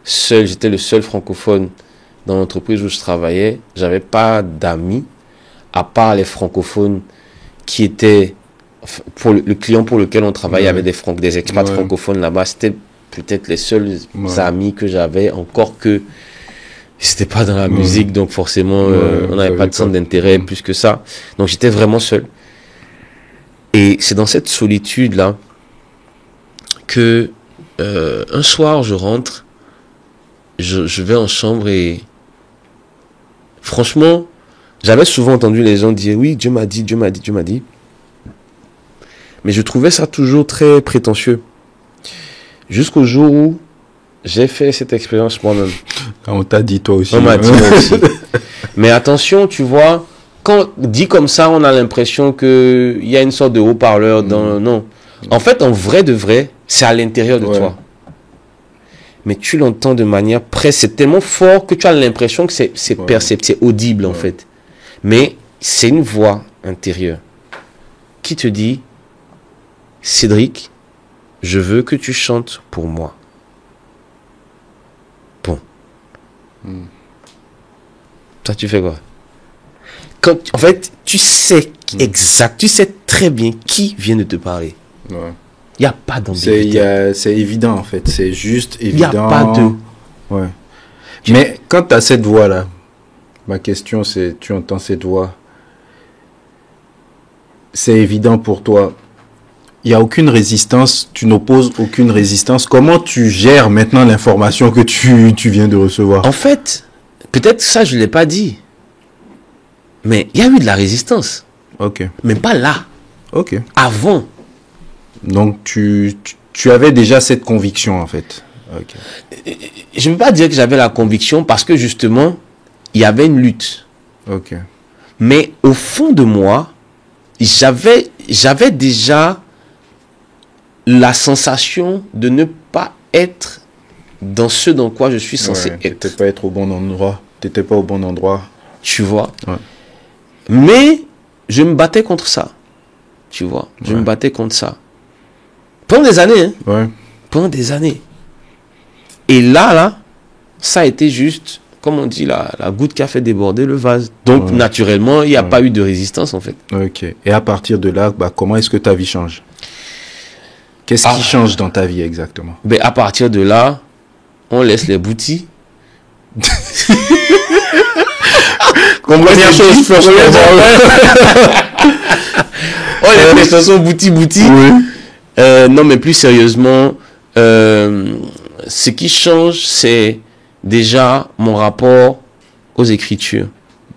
J'étais le seul francophone dans l'entreprise où je travaillais. J'avais pas d'amis, à part les francophones qui étaient, pour le client pour lequel on travaillait, avait des expats francophones là-bas. C'était peut-être les seuls amis que j'avais, encore que c'était pas dans la musique, donc forcément, on n'avait pas de centre d'intérêt plus que ça. Donc j'étais vraiment seul. Et c'est dans cette solitude-là que un soir, je rentre, je vais en chambre et franchement, j'avais souvent entendu les gens dire, oui, Dieu m'a dit, Dieu m'a dit, Dieu m'a dit. Mais je trouvais ça toujours très prétentieux. Jusqu'au jour où j'ai fait cette expérience moi-même. On t'a dit toi aussi. On m'a dit moi aussi. Mais attention, tu vois, quand dit comme ça, on a l'impression qu'il y a une sorte de haut-parleur dans... Non. En fait, en vrai de vrai, c'est à l'intérieur de toi. Mais tu l'entends de manière presque... C'est tellement fort que tu as l'impression que c'est perceptible, c'est audible en fait. Mais c'est une voix intérieure qui te dit, Cédric, je veux que tu chantes pour moi. Bon. Toi, tu fais quoi? En fait, tu sais exact, tu sais très bien qui vient de te parler. Il n'y a pas d'ambiguïté. C'est évident, en fait. C'est juste évident. Il n'y a pas de... Ouais. Mais quand tu as cette voix-là, ma question, c'est, tu entends cette voix, c'est évident pour toi. Il n'y a aucune résistance, tu n'opposes aucune résistance. Comment tu gères maintenant l'information que tu viens de recevoir? En fait, peut-être ça, je ne l'ai pas dit. Mais il y a eu de la résistance. Ok. Mais pas là. Ok. Avant. Donc, tu avais déjà cette conviction, en fait. Ok. Je ne veux pas dire que j'avais la conviction parce que, justement, il y avait une lutte. Ok. Mais au fond de moi, j'avais déjà la sensation de ne pas être dans ce dans quoi je suis censé être. Tu n'étais pas être au bon endroit. Tu n'étais pas au bon endroit. Tu vois. Ouais. Mais je me battais contre ça. Tu vois. Je me battais contre ça. Pendant des années. Hein. Ouais. Pendant des années. Et là, ça a été juste, comme on dit, la goutte qui a fait déborder le vase. Donc, naturellement, il n'y a pas eu de résistance, en fait. Ok. Et à partir de là, comment est-ce que ta vie change? Qu'est-ce qui change dans ta vie exactement? Ben, à partir de là, on laisse les boutis. Première chose, on laisse les chansons bouti. Oui. Non, mais plus sérieusement, ce qui change, c'est déjà mon rapport aux Écritures,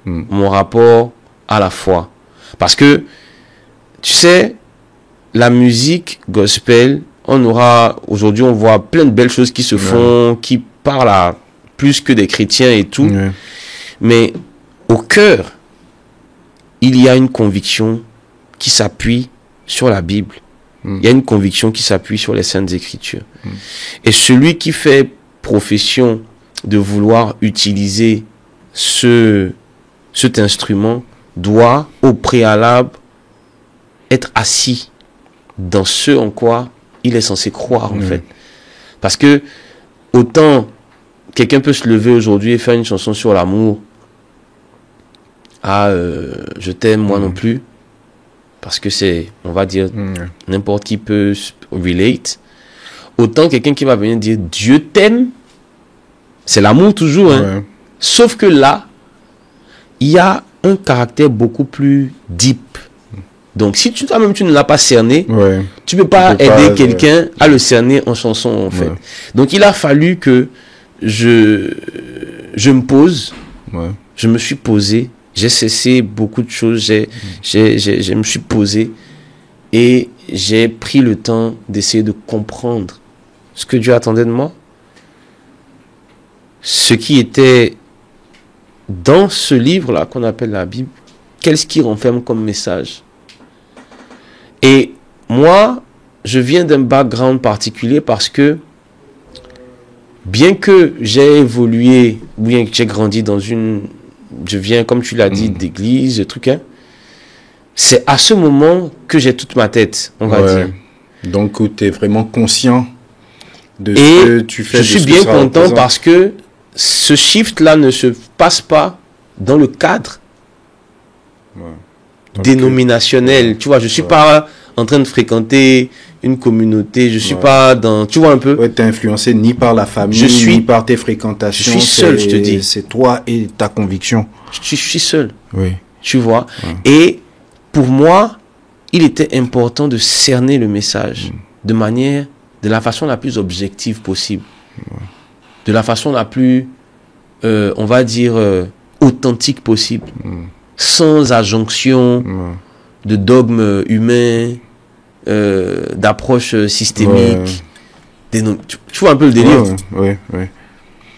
mon rapport à la foi. Parce que, tu sais, la musique gospel, aujourd'hui, on voit plein de belles choses qui se font, qui parlent à plus que des chrétiens et tout. Ouais. Mais au cœur, il y a une conviction qui s'appuie sur la Bible. Il y a une conviction qui s'appuie sur les Saintes Écritures. Et celui qui fait profession de vouloir utiliser cet instrument doit, au préalable, être assis dans ce en quoi il est censé croire, en fait. Parce que, autant quelqu'un peut se lever aujourd'hui et faire une chanson sur l'amour, je t'aime, moi non plus, parce que c'est, on va dire, n'importe qui peut relate. Autant quelqu'un qui va venir dire Dieu t'aime, c'est l'amour toujours, hein. Sauf que là, il y a un caractère beaucoup plus deep. Donc, si toi-même tu ne l'as pas cerné, tu ne peux pas aider quelqu'un à le cerner en chanson, en fait. Donc, il a fallu que je me pose, je me suis posé, j'ai cessé beaucoup de choses, je me suis posé et j'ai pris le temps d'essayer de comprendre ce que Dieu attendait de moi, ce qui était dans ce livre-là qu'on appelle la Bible, qu'est-ce qui renferme comme message. Et moi, je viens d'un background particulier parce que bien que j'ai évolué, bien que j'ai grandi dans je viens, comme tu l'as dit, d'église, truc, hein, c'est à ce moment que j'ai toute ma tête, on va dire. Donc, tu es vraiment conscient de ce que tu fais. Je suis bien content parce que ce shift-là ne se passe pas dans le cadre dénominationnel. Tu vois, je suis pas en train de fréquenter une communauté, je suis pas dans... Tu vois un peu? Ouais, t'es influencé ni par la famille, ni par tes fréquentations. Je suis seul, je te dis. C'est toi et ta conviction. Je suis seul. Oui. Tu vois? Et pour moi, il était important de cerner le message de la façon la plus objective possible, de la façon la plus, on va dire, authentique possible, sans adjonction de dogmes humains, d'approche systémique. Tu vois un peu le délire. Ouais.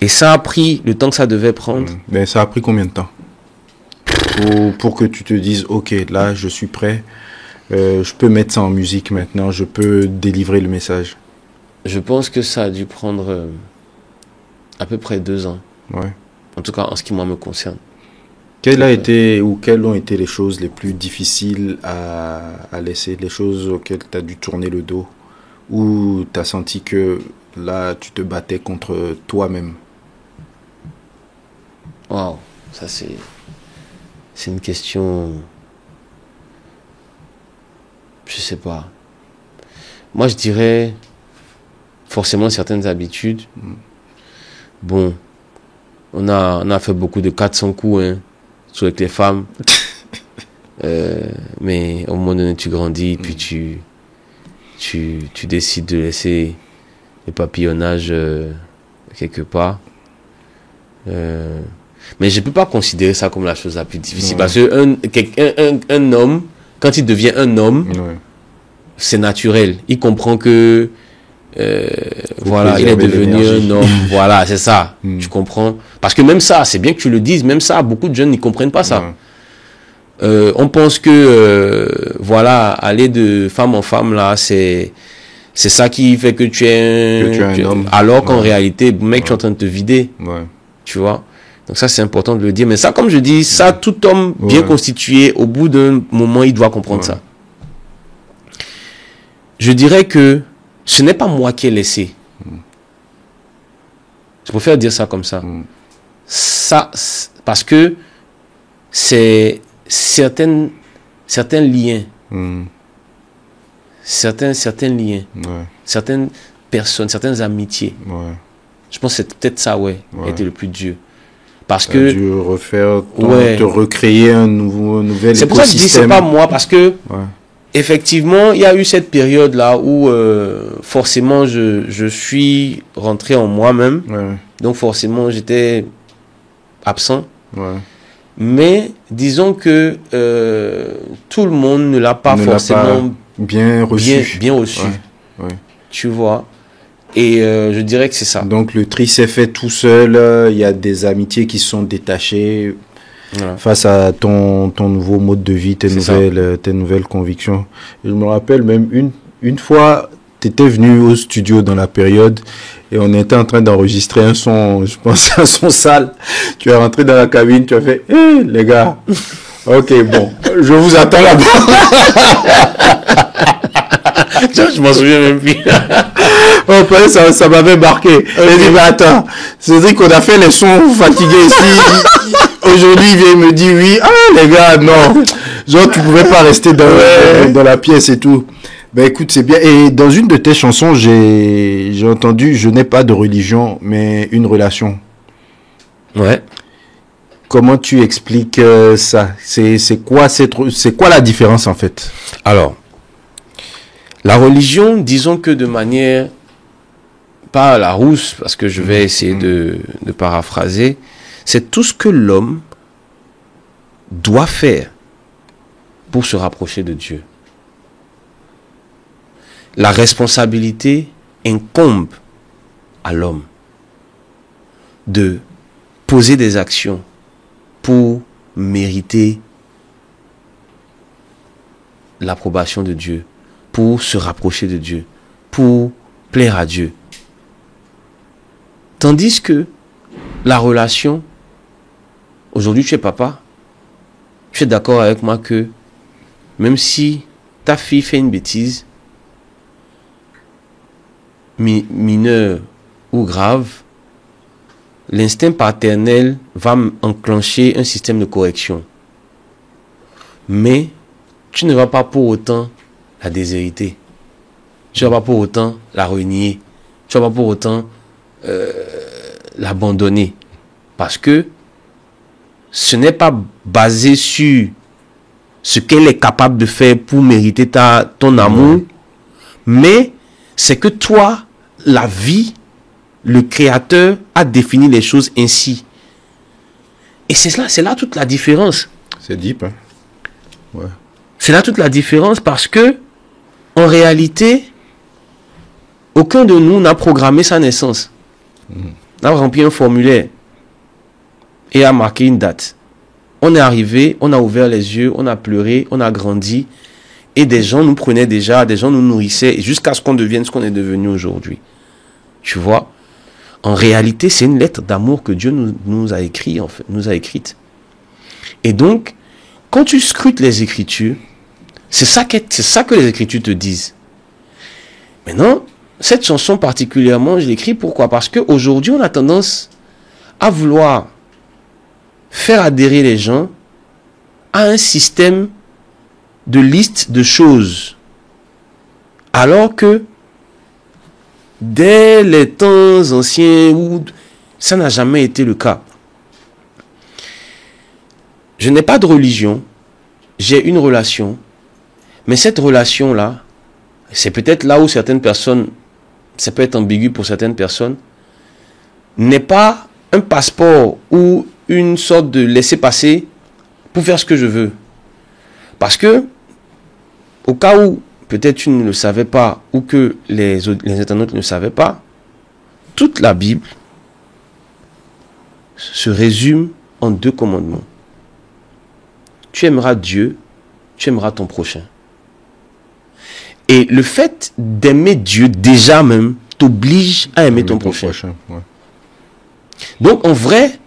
Et ça a pris le temps que ça devait prendre. Ben, ça a pris combien de temps pour que tu te dises, ok, là, je suis prêt, je peux mettre ça en musique maintenant, je peux délivrer le message. Je pense que ça a dû prendre à peu près 2 ans. Ouais. En tout cas, en ce qui moi me concerne. Quelles ont été les choses les plus difficiles à laisser, les choses auxquelles tu as dû tourner le dos, où tu as senti que là, tu te battais contre toi-même? Waouh, ça c'est une question, je sais pas. Moi, je dirais forcément certaines habitudes. Bon, on a fait beaucoup de 400 coups, hein, surtout avec les femmes. Mais au moment donné, tu grandis, puis tu décides de laisser le papillonnage quelque part. Mais je peux pas considérer ça comme la chose la plus difficile. Parce que un homme, quand il devient un homme, c'est naturel. Il comprend que voilà, il est devenu un homme. Voilà, c'est ça. Tu comprends? Parce que même ça, c'est bien que tu le dises, même ça, beaucoup de jeunes n'y comprennent pas ça. On pense que voilà, aller de femme en femme là, c'est ça qui fait que tu es un homme. Alors qu'en réalité, mec, tu es en train de te vider. Tu vois? Donc ça, c'est important de le dire. Mais ça, comme je dis, ça, tout homme bien constitué, au bout d'un moment, il doit comprendre ça. Je dirais que ce n'est pas moi qui ai laissé. Je préfère dire ça comme ça. Ça, parce que c'est certains liens, certains liens, certaines personnes, certaines amitiés. Je pense que c'est peut-être ça, qui était le plus dur. Parce que dû refaire, te recréer un nouvel écosystème. C'est pour ça que je dis c'est pas moi, parce que effectivement, il y a eu cette période là où forcément je suis rentré en moi-même. Donc forcément, j'étais absent. Mais disons que tout le monde ne l'a pas forcément bien reçu. Bien reçu. Tu vois. Et je dirais que c'est ça. Donc le tri s'est fait tout seul. Il y a des amitiés qui se sont détachées face à ton nouveau mode de vie, tes nouvelles convictions. Et je me rappelle même une fois, tu étais venu au studio dans la période et on était en train d'enregistrer un son, je pense un son sale. Tu es rentré dans la cabine, tu as fait « Hé les gars, ok bon, je vous attends là-bas. » Je m'en souviens même plus. Ça m'avait marqué. J'ai dit, mais attends, c'est-à-dire qu'on a fait les sons fatigués ici. Aujourd'hui, il vient me dire, oui, les gars, non. Genre, tu pouvais pas rester dans la pièce et tout. Ben écoute, c'est bien. Et dans une de tes chansons, j'ai entendu, je n'ai pas de religion, mais une relation. Ouais. Comment tu expliques ça? C'est quoi la différence en fait? Alors, la religion, disons que de manière, pas à la rousse, parce que je vais essayer de paraphraser, c'est tout ce que l'homme doit faire pour se rapprocher de Dieu. La responsabilité incombe à l'homme de poser des actions pour mériter l'approbation de Dieu, pour se rapprocher de Dieu, pour plaire à Dieu. Tandis que la relation, aujourd'hui tu es papa, tu es d'accord avec moi que même si ta fille fait une bêtise, mineure ou grave, l'instinct paternel va enclencher un système de correction. Mais tu ne vas pas pour autant la déshériter. Tu ne vas pas pour autant la renier. Tu ne vas pas pour autant l'abandonner. Parce que ce n'est pas basé sur ce qu'elle est capable de faire pour mériter ton amour, mais c'est que toi, la vie, le Créateur a défini les choses ainsi. Et c'est là toute la différence. C'est deep, hein? Ouais. C'est là toute la différence parce que, en réalité, aucun de nous n'a programmé sa naissance. On a rempli un formulaire et a marqué une date. On est arrivé, on a ouvert les yeux, on a pleuré, on a grandi. Et des gens nous prenaient déjà, des gens nous nourrissaient jusqu'à ce qu'on devienne ce qu'on est devenu aujourd'hui. Tu vois? En réalité, c'est une lettre d'amour que Dieu nous a écrite, en fait, nous a écrite. Et donc, quand tu scrutes les Écritures, c'est ça que les Écritures te disent. Maintenant, cette chanson particulièrement, je l'écris pourquoi? Parce qu'aujourd'hui, on a tendance à vouloir faire adhérer les gens à un système de liste de choses. Alors que dès les temps anciens, où ça n'a jamais été le cas. Je n'ai pas de religion, j'ai une relation, mais cette relation-là, c'est peut-être là où certaines personnes, ça peut être ambigu pour certaines personnes, n'est pas un passeport ou une sorte de laisser-passer pour faire ce que je veux. Parce que, au cas où peut-être tu ne le savais pas ou que les internautes ne le savaient pas, toute la Bible se résume en 2 commandements. Tu aimeras Dieu, tu aimeras ton prochain. Et le fait d'aimer Dieu déjà même t'oblige à aimer ton prochain. Ouais. Donc en vrai,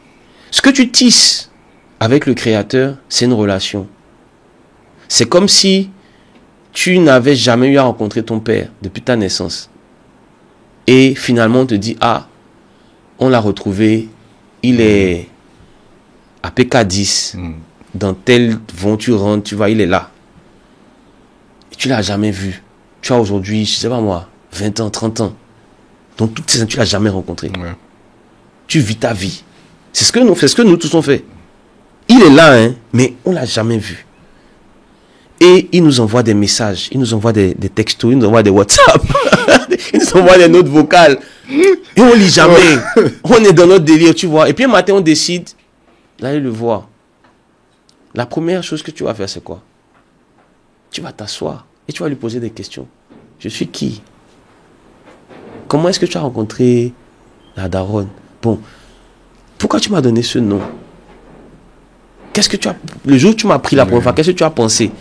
ce que tu tisses avec le Créateur, c'est une relation. C'est comme si tu n'avais jamais eu à rencontrer ton père depuis ta naissance. Et finalement, on te dit, ah, on l'a retrouvé, il est à PK10, dans tel vent tu rentres, tu vois, il est là. Et tu ne l'as jamais vu. Tu as aujourd'hui, je ne sais pas moi, 20 ans, 30 ans. Donc, toutes ces années, tu ne l'as jamais rencontré. Ouais. Tu vis ta vie. C'est ce que nous tous on fait. Il est là, hein, mais on ne l'a jamais vu. Et il nous envoie des messages, il nous envoie des textos, il nous envoie des WhatsApp, il nous envoie des notes vocales. Et on lit jamais. On est dans notre délire, tu vois. Et puis un matin, on décide d'aller le voir. La première chose que tu vas faire, c'est quoi? Tu vas t'asseoir et tu vas lui poser des questions. Je suis qui? Comment est-ce que tu as rencontré la daronne? Bon, pourquoi tu m'as donné ce nom? Qu'est-ce que tu as... Le jour où tu m'as pris la première fois, qu'est-ce que tu as pensé?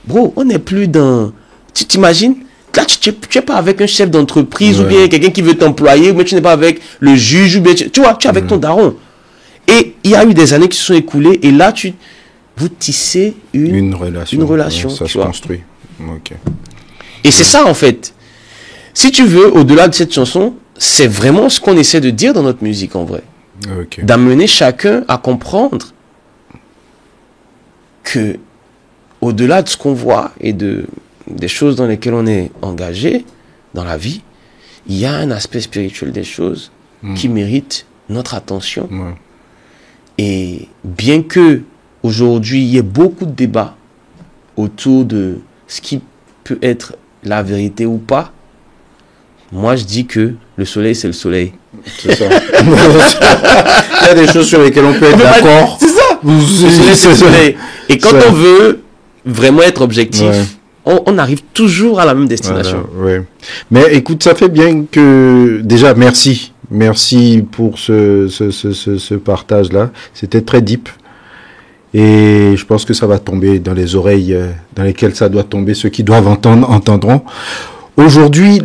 Bro, on n'est plus dans... Tu t'imagines? Là, tu n'es pas avec un chef d'entreprise ou bien quelqu'un qui veut t'employer, mais tu n'es pas avec le juge ou bien... Tu vois, tu es avec ton daron. Et il y a eu des années qui se sont écoulées et là, vous tissez une relation. Ça se construit. Okay. Et c'est ça, en fait. Si tu veux, au-delà de cette chanson, c'est vraiment ce qu'on essaie de dire dans notre musique, en vrai. Okay. D'amener chacun à comprendre que au-delà de ce qu'on voit et des choses dans lesquelles on est engagé dans la vie, il y a un aspect spirituel des choses qui mérite notre attention. Ouais. Et bien que aujourd'hui il y ait beaucoup de débats autour de ce qui peut être la vérité ou pas, moi je dis que le soleil c'est le soleil. C'est ça. Il y a des choses sur lesquelles on peut être d'accord. C'est ça. Le soleil c'est le soleil. Et quand on veut vraiment être objectif, on arrive toujours à la même destination. Voilà, ouais. Mais écoute, ça fait bien que... Déjà, merci. Merci pour ce partage-là. C'était très deep. Et je pense que ça va tomber dans les oreilles dans lesquelles ça doit tomber. Ceux qui doivent entendre, entendront. Aujourd'hui,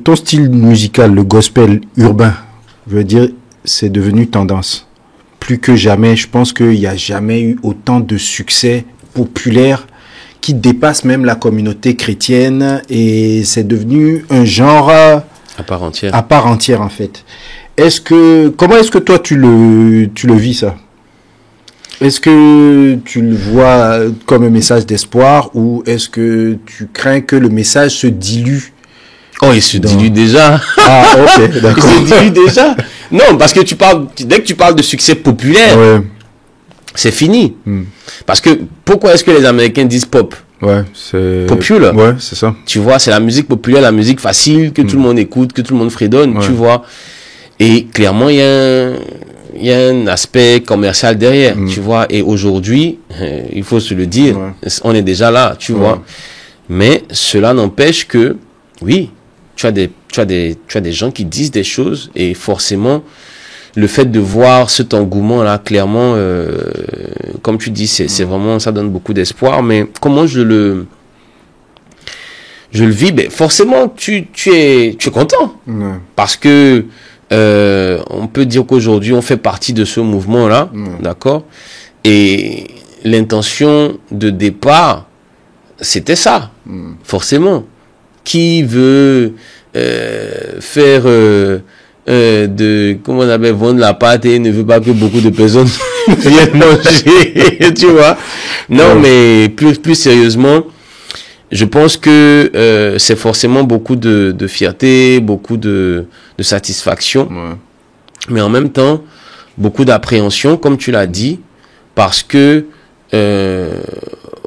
ton style musical, le gospel urbain, je veux dire, c'est devenu tendance. Plus que jamais, je pense qu'il n'y a jamais eu autant de succès populaire qui dépasse même la communauté chrétienne et c'est devenu un genre à part entière. À part entière en fait. Comment est-ce que toi tu le vis ça? Est-ce que tu le vois comme un message d'espoir ou est-ce que tu crains que le message se dilue? Oh, il se dilue déjà. Ah, ok, d'accord. Il se dilue déjà. Non, parce que dès que tu parles de succès populaire, c'est fini. Parce que, pourquoi est-ce que les Américains disent pop? Ouais, c'est... Populaire. Ouais, c'est ça. Tu vois, c'est la musique populaire, la musique facile, que tout le monde écoute, que tout le monde fredonne, tu vois. Et clairement, il y a un aspect commercial derrière, tu vois. Et aujourd'hui, il faut se le dire, on est déjà là, tu vois. Mais cela n'empêche que, oui, tu as des gens qui disent des choses et forcément, le fait de voir cet engouement-là, clairement, comme tu dis, c'est vraiment, ça donne beaucoup d'espoir. Mais comment je le vis? Ben, forcément, tu es content. Parce que, on peut dire qu'aujourd'hui, on fait partie de ce mouvement-là. D'accord? Et l'intention de départ, c'était ça. Forcément. Qui veut, faire, comment on appelle, vendre la pâte et ne veut pas que beaucoup de personnes viennent manger, tu vois. Non, mais plus sérieusement, je pense que c'est forcément beaucoup de fierté, beaucoup de satisfaction, mais en même temps, beaucoup d'appréhension, comme tu l'as dit, parce que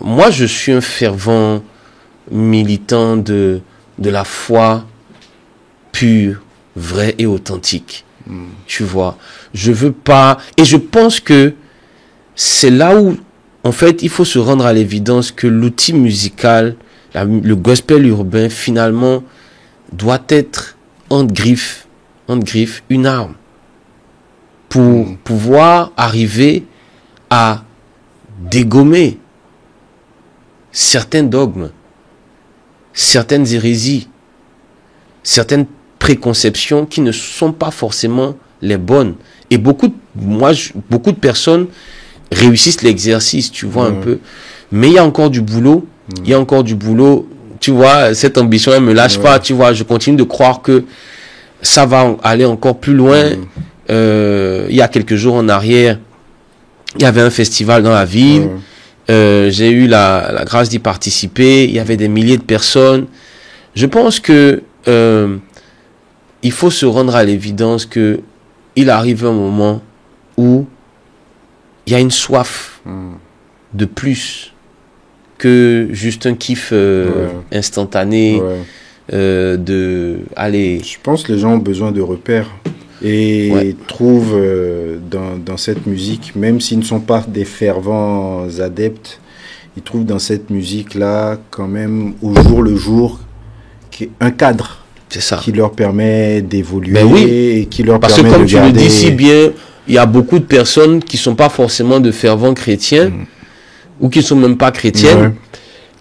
moi, je suis un fervent militant de la foi pure, vrai et authentique. Tu vois, je veux pas, et je pense que c'est là où, en fait, il faut se rendre à l'évidence que l'outil musical, le gospel urbain, finalement, doit être entre griffes, une arme pour pouvoir arriver à dégommer certains dogmes, certaines hérésies, certaines préconceptions qui ne sont pas forcément les bonnes. Et beaucoup de personnes réussissent l'exercice, tu vois, un peu. Mais il y a encore du boulot. Il y a encore du boulot. Tu vois, cette ambition, elle me lâche pas. Tu vois, je continue de croire que ça va aller encore plus loin. Il y a quelques jours en arrière, il y avait un festival dans la ville. J'ai eu la grâce d'y participer. Il y avait des milliers de personnes. Je pense que il faut se rendre à l'évidence que il arrive un moment où il y a une soif de plus que juste un kiff instantané de aller. Je pense que les gens ont besoin de repères et trouvent dans cette musique, même s'ils ne sont pas des fervents adeptes, ils trouvent dans cette musique-là quand même au jour le jour un cadre. C'est ça. Qui leur permet d'évoluer, ben oui. Et qui leur parce permet que comme de tu garder... le dis si bien, il y a beaucoup de personnes qui sont pas forcément de fervents chrétiens ou qui sont même pas chrétiennes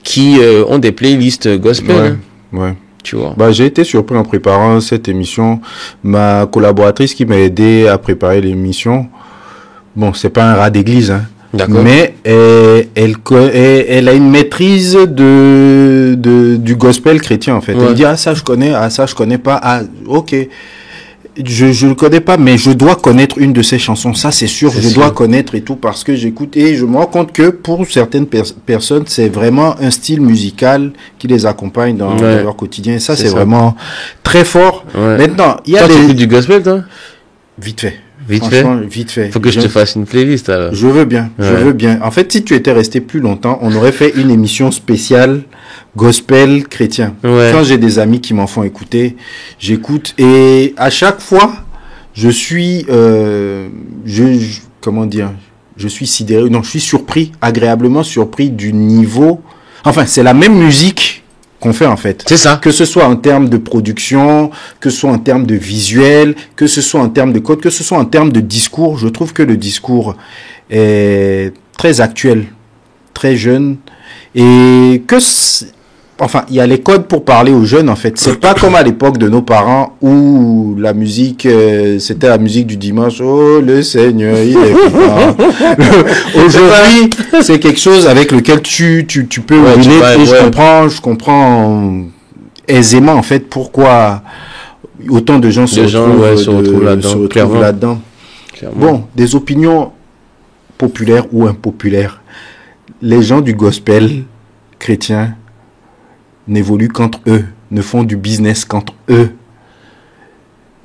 qui ont des playlists gospel. Tu vois. Bah, j'ai été surpris en préparant cette émission. Ma collaboratrice qui m'a aidé à préparer l'émission, bon, c'est pas un rat d'église, hein. D'accord. Mais elle a une maîtrise du gospel chrétien, en fait. Elle me dit, ça je connais pas, ok. Je le connais pas, mais je dois connaître une de ses chansons. Ça, c'est sûr, dois connaître et tout parce que j'écoute et je me rends compte que pour certaines personnes, c'est vraiment un style musical qui les accompagne dans leur quotidien. Et ça, c'est vraiment très fort. Maintenant, il y a tu écoutes du gospel, toi? Vite fait. Vite fait. Faut que je te fasse une playlist, alors. Je veux bien. En fait, si tu étais resté plus longtemps, on aurait fait une émission spéciale gospel chrétien. Quand j'ai des amis qui m'en font écouter, j'écoute et à chaque fois, je suis, comment dire, je suis sidéré, non, je suis surpris, agréablement surpris du niveau. Enfin, c'est la même musique qu'on fait en fait. C'est ça. Que ce soit en termes de production, que ce soit en termes de visuel, que ce soit en termes de code, que ce soit en termes de discours, je trouve que le discours est très actuel, très jeune et que enfin, il y a les codes pour parler aux jeunes en fait. C'est pas comme à l'époque de nos parents où la musique c'était la musique du dimanche. Oh le Seigneur, il est vivant. Aujourd'hui, c'est quelque chose avec lequel tu peux relater et je comprends aisément en fait pourquoi autant de gens se retrouvent là-dedans. Bon, des opinions populaires ou impopulaires. Les gens du gospel chrétien n'évoluent qu'entre eux, ne font du business qu'entre eux.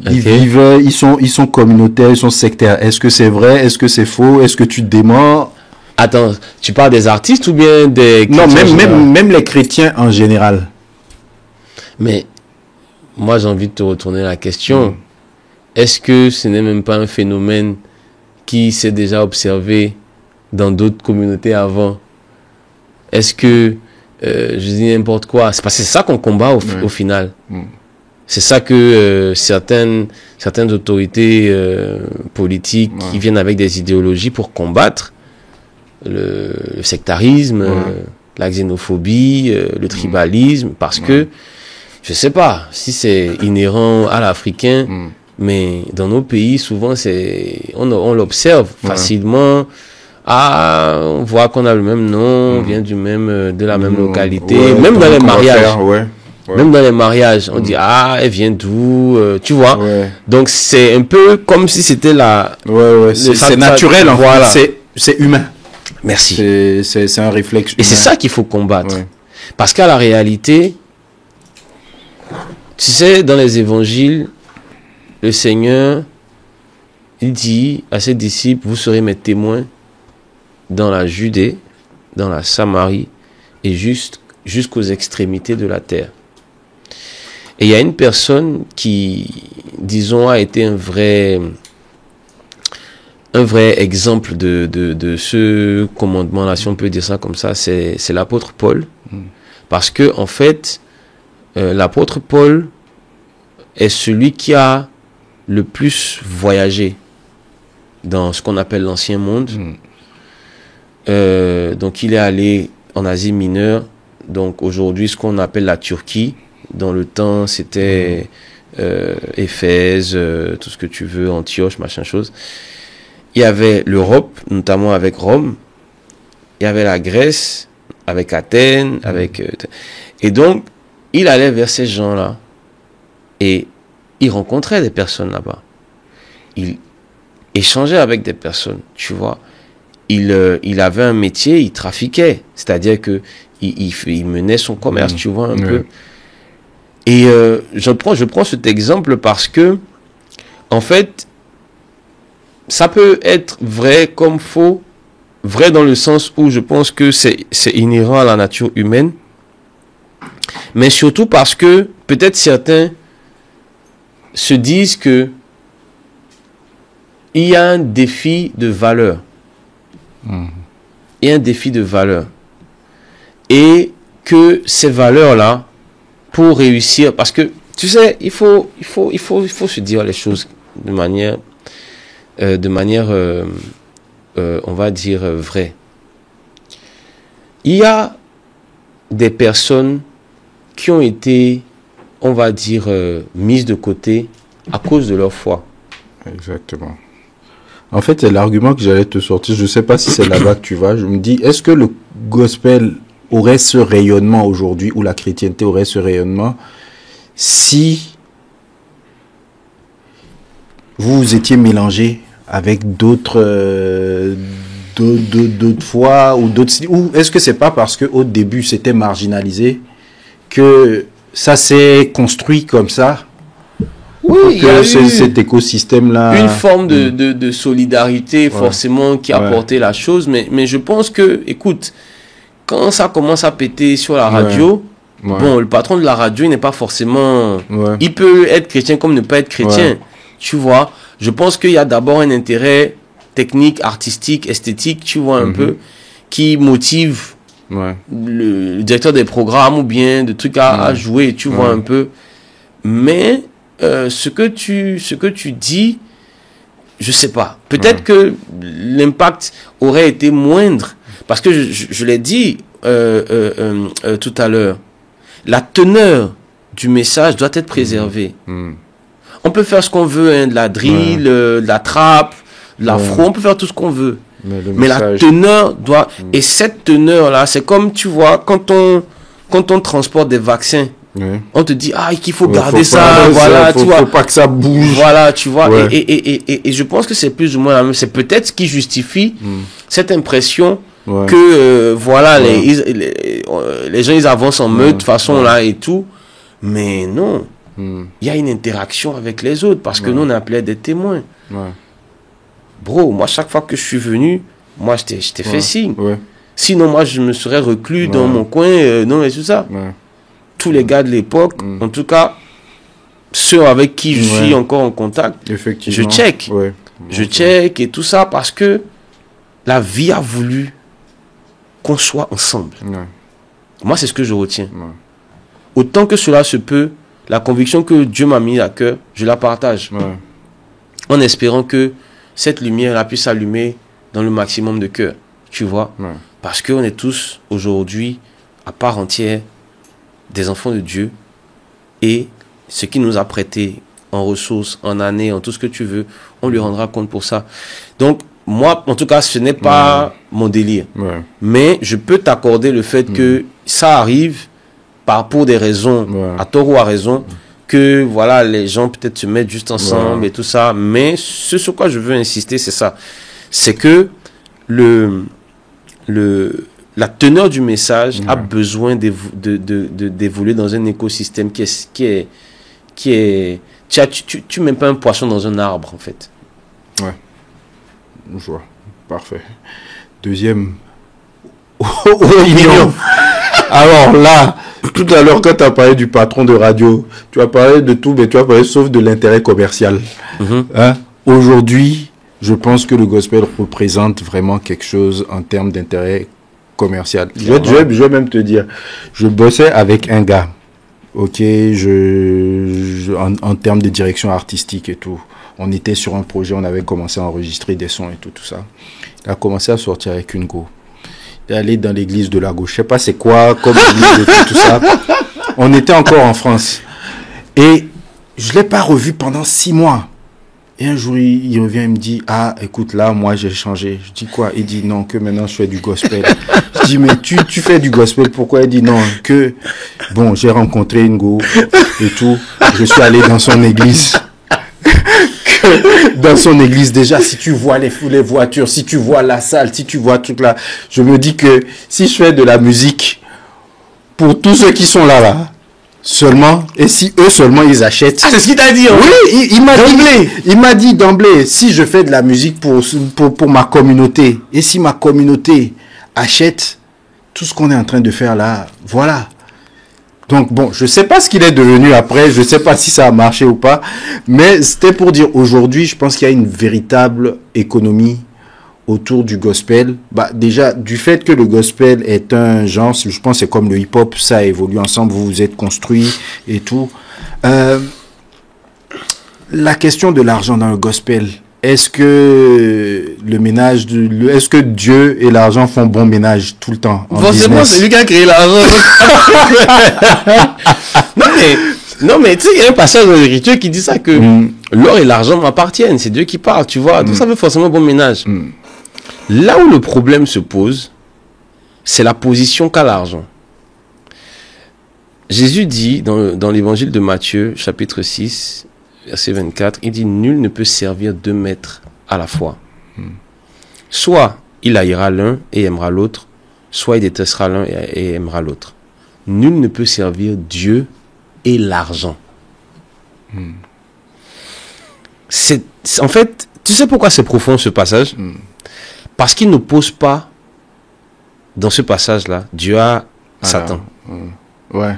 Ils vivent, ils sont communautaires, ils sont sectaires. Est-ce que c'est vrai? Est-ce que c'est faux? Est-ce que tu déments? Attends, tu parles des artistes ou bien des chrétiens? Non, même les chrétiens en général. Mais moi, j'ai envie de te retourner la question. Est-ce que ce n'est même pas un phénomène qui s'est déjà observé dans d'autres communautés avant? Est-ce que, je dis n'importe quoi, c'est parce que c'est ça qu'on combat au final. C'est ça que certaines autorités politiques qui viennent avec des idéologies pour combattre le sectarisme, la xénophobie, le tribalisme, parce que, je sais pas si c'est inhérent à l'Africain, mais dans nos pays, souvent, on l'observe facilement. Ah, on voit qu'on a le même nom, on vient de la même localité, même dans les mariages. Même dans les mariages, on dit, ah, elle vient d'où, tu vois. Donc, c'est un peu comme si c'était c'est naturel, en fait. C'est humain. Merci. C'est un réflexe humain. Et c'est ça qu'il faut combattre. Parce qu'à la réalité, tu sais, dans les évangiles, le Seigneur, il dit à ses disciples, vous serez mes témoins dans la Judée, dans la Samarie et jusqu'aux extrémités de la terre. Et il y a une personne qui, disons, a été un vrai exemple de ce commandement-là, si on peut dire ça comme ça, c'est l'apôtre Paul. Parce que, en fait, l'apôtre Paul est celui qui a le plus voyagé dans ce qu'on appelle l'ancien monde. Donc, il est allé en Asie mineure, donc aujourd'hui, ce qu'on appelle la Turquie. Dans le temps, c'était Éphèse, tout ce que tu veux, Antioche, machin chose. Il y avait l'Europe, notamment avec Rome. Il y avait la Grèce, avec Athènes, et donc, il allait vers ces gens-là. Et il rencontrait des personnes là-bas. Il échangeait avec des personnes, tu vois. Il avait un métier, il trafiquait. C'est-à-dire que il menait son commerce, tu vois, un peu. Et je prends cet exemple parce que, en fait, ça peut être vrai comme faux. Vrai dans le sens où je pense que c'est inhérent à la nature humaine. Mais surtout parce que peut-être certains se disent que il y a un défi de valeur. Il y a un défi de valeur. Et que ces valeurs-là, pour réussir, parce que, tu sais, il faut se dire les choses de manière on va dire, vraie. Il y a des personnes qui ont été, on va dire, mises de côté à cause de leur foi. Exactement. En fait, c'est l'argument que j'allais te sortir. Je ne sais pas si c'est là-bas que tu vas. Je me dis, est-ce que le gospel aurait ce rayonnement aujourd'hui, ou la chrétienté aurait ce rayonnement, si vous étiez mélangé avec d'autres fois ou d'autres, ou est-ce que c'est pas parce que au début c'était marginalisé que ça s'est construit comme ça? Oui, il y a eu cet écosystème-là. Une forme de solidarité, forcément, qui a porté la chose. Mais je pense que, écoute, quand ça commence à péter sur la radio, bon, le patron de la radio, il n'est pas forcément... Il peut être chrétien comme ne pas être chrétien. Tu vois, je pense qu'il y a d'abord un intérêt technique, artistique, esthétique, tu vois, un peu, qui motive le directeur des programmes ou bien de trucs à jouer, tu vois, un peu. Mais... ce que tu dis, je sais pas. Peut-être que l'impact aurait été moindre, parce que je l'ai dit tout à l'heure. La teneur du message doit être préservée. On peut faire ce qu'on veut, hein, de la drill, de la trap, de l'afro, on peut faire tout ce qu'on veut. Mais la teneur doit... Et cette teneur-là, c'est comme, tu vois, quand on transporte des vaccins. On te dit qu'il faut garder ça, voilà, tu vois, faut pas que ça bouge, voilà, tu vois, et je pense que c'est plus ou moins la même. C'est peut-être ce qui justifie cette impression que voilà, les gens ils avancent en meute façon là et tout, mais non, il y a une interaction avec les autres parce que nous, on est appelés à être témoins. Ouais. Bro, moi, chaque fois que je suis venu, moi, je t'ai fait signe. Ouais. Sinon, moi, je me serais reclus dans mon coin, non, et tout ça. Ouais. Tous les gars de l'époque, en tout cas, ceux avec qui je suis encore en contact, effectivement, je check. Ouais. Je check et tout ça parce que la vie a voulu qu'on soit ensemble. Ouais. Moi, c'est ce que je retiens. Ouais. Autant que cela se peut, la conviction que Dieu m'a mis à cœur, je la partage. Ouais. En espérant que cette lumière puisse s'allumer dans le maximum de cœurs. Tu vois? Ouais. Parce qu'on est tous aujourd'hui, à part entière, des enfants de Dieu. Et ce qu'il nous a prêté en ressources, en années, en tout ce que tu veux, on lui rendra compte pour ça. Donc, moi, en tout cas, ce n'est pas mon délire. Ouais. Mais je peux t'accorder le fait que ça arrive pour des raisons, à tort ou à raison, que voilà, les gens peut-être se mettent juste ensemble et tout ça. Mais ce sur quoi je veux insister, c'est ça. C'est que la teneur du message a besoin d'évoluer dans un écosystème qui est tu mets pas un poisson dans un arbre, en fait. Ouais. Je vois. Parfait. Deuxième. Alors là, tout à l'heure, quand tu as parlé du patron de radio, tu as parlé de tout, mais tu as parlé sauf de l'intérêt commercial. Hein? Aujourd'hui, je pense que le gospel représente vraiment quelque chose en termes d'intérêt commercial. Je vais même te dire, je bossais avec un gars. Ok, en termes de direction artistique et tout, on était sur un projet, on avait commencé à enregistrer des sons et tout ça. Il a commencé à sortir avec une go. Il est allé dans l'église de la gauche. Je sais pas c'est quoi, comme l'église et tout ça. On était encore en France. Et je l'ai pas revu pendant 6 mois. Et un jour, il revient, il me dit, ah, écoute, là, moi, j'ai changé. Je dis quoi? Il dit, non, que maintenant, je fais du gospel. Je dis, mais tu fais du gospel, pourquoi? Il dit, non, que, bon, j'ai rencontré une go et tout. Je suis allé dans son église. Dans son église, déjà, si tu vois les voitures, si tu vois la salle, si tu vois tout là, je me dis que si je fais de la musique pour tous ceux qui sont là, seulement, et si eux seulement ils achètent. Ah, c'est ce qu'il t'a dit, hein? Oui, il m'a dit d'emblée, si je fais de la musique pour ma communauté, et si ma communauté achète tout ce qu'on est en train de faire là, voilà. Donc bon, je sais pas ce qu'il est devenu après, je sais pas si ça a marché ou pas, mais c'était pour dire aujourd'hui, je pense qu'il y a une véritable économie autour du gospel. Bah, déjà, du fait que le gospel est un genre, je pense que c'est comme le hip-hop, ça évolue ensemble, vous vous êtes construits et tout. La question de l'argent dans le gospel, est-ce que est-ce que Dieu et l'argent font bon ménage tout le temps en forcément, c'est lui qui a créé l'argent. Non, mais tu sais, il y a un passage dans l'Écriture qui dit ça, que l'or et l'argent m'appartiennent. C'est Dieu qui parle, tu vois. Donc ça fait forcément bon ménage. Là où le problème se pose, c'est la position qu'a l'argent. Jésus dit dans l'évangile de Matthieu, chapitre 6, verset 24, il dit, nul ne peut servir 2 maîtres à la fois. Soit il haïra l'un et aimera l'autre, soit il détestera l'un et aimera l'autre. Nul ne peut servir Dieu et l'argent. En fait, tu sais pourquoi c'est profond ce passage? Parce qu'il n'oppose pas, dans ce passage-là, Dieu à Satan. Ouais.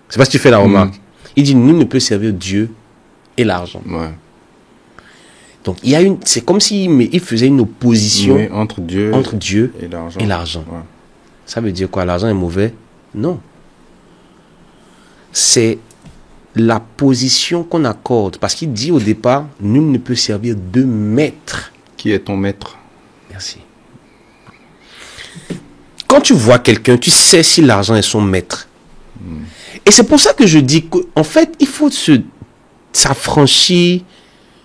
C'est pas si tu fais la remarque. Il dit, nul ne peut servir Dieu et l'argent. Ouais. Donc, c'est comme s'il faisait une opposition entre Dieu et l'argent. Ouais. Ça veut dire quoi? L'argent est mauvais? Non. C'est la position qu'on accorde. Parce qu'il dit au départ, nul ne peut servir 2 maîtres. Qui est ton maître? Merci. Quand tu vois quelqu'un, tu sais si l'argent est son maître. Et c'est pour ça que je dis qu'en fait, il faut s'affranchir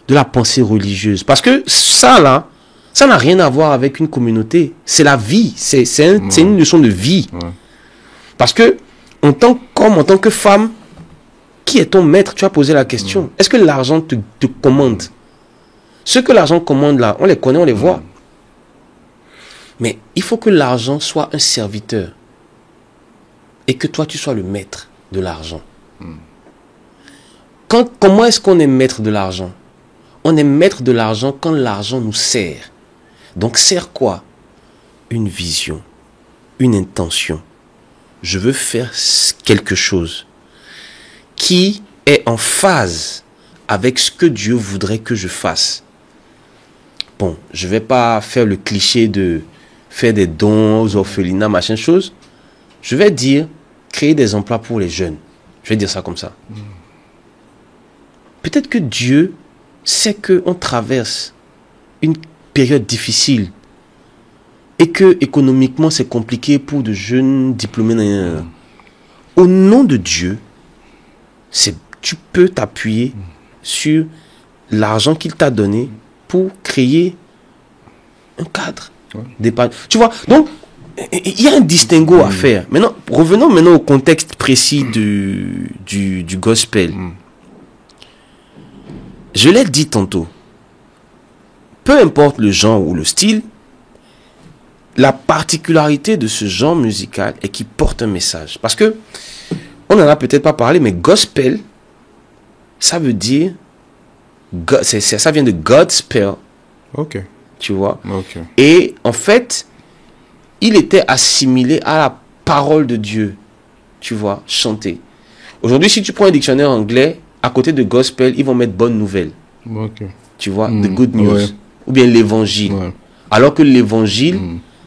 de la pensée religieuse. Parce que ça, là, ça n'a rien à voir avec une communauté. C'est la vie. C'est une leçon de vie. Parce que, en tant que femme, qui est ton maître? Tu as posé la question. Est-ce que l'argent te commande? Ceux que l'argent commande là, on les connaît, on les voit. Mais il faut que l'argent soit un serviteur. Et que toi, tu sois le maître de l'argent. Comment est-ce qu'on est maître de l'argent? On est maître de l'argent quand l'argent nous sert. Donc, sert quoi? Une vision, une intention. Je veux faire quelque chose qui est en phase avec ce que Dieu voudrait que je fasse. Bon, je ne vais pas faire le cliché de faire des dons aux orphelinats, machin chose. Je vais dire, créer des emplois pour les jeunes. Je vais dire ça comme ça. Peut-être que Dieu sait qu'on traverse une période difficile et que économiquement c'est compliqué pour de jeunes diplômés. Au nom de Dieu, tu peux t'appuyer sur l'argent qu'il t'a donné pour créer un cadre d'épargne. Tu vois, donc il y a un distinguo à faire. Maintenant, revenons maintenant au contexte précis du gospel. Je l'ai dit tantôt. Peu importe le genre ou le style, la particularité de ce genre musical est qu'il porte un message. Parce que, on n'en a peut-être pas parlé, mais gospel, ça veut dire, ça vient de Godspell. Ok. Tu vois. Ok. Et en fait, il était assimilé à la parole de Dieu. Tu vois, chanter. Aujourd'hui, si tu prends un dictionnaire anglais, à côté de gospel, ils vont mettre bonne nouvelle. Ok. Tu vois, the good news. Ouais. Ou bien l'évangile. Ouais. Alors que l'évangile,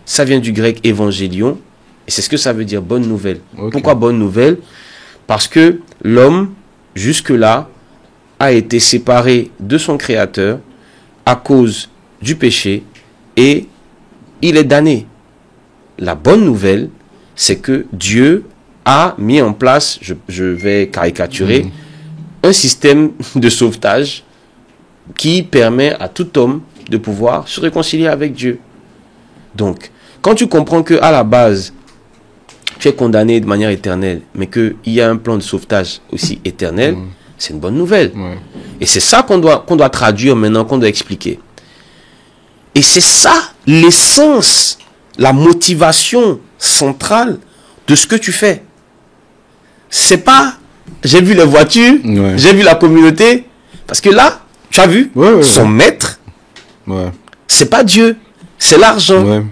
ça vient du grec évangélion. Et c'est ce que ça veut dire, bonne nouvelle. Okay. Pourquoi bonne nouvelle? Parce que l'homme, jusque-là, a été séparé de son créateur à cause du péché et il est damné. La bonne nouvelle, c'est que Dieu a mis en place, je vais caricaturer, un système de sauvetage qui permet à tout homme de pouvoir se réconcilier avec Dieu. Donc, quand tu comprends que à la base, tu es condamné de manière éternelle, mais qu'il y a un plan de sauvetage aussi éternel, c'est une bonne nouvelle. Ouais. Et c'est ça qu'on doit traduire maintenant, qu'on doit expliquer. Et c'est ça l'essence, la motivation centrale de ce que tu fais. C'est pas, j'ai vu les voitures, j'ai vu la communauté, parce que là, tu as vu, son maître, c'est pas Dieu, c'est l'argent. Ouais.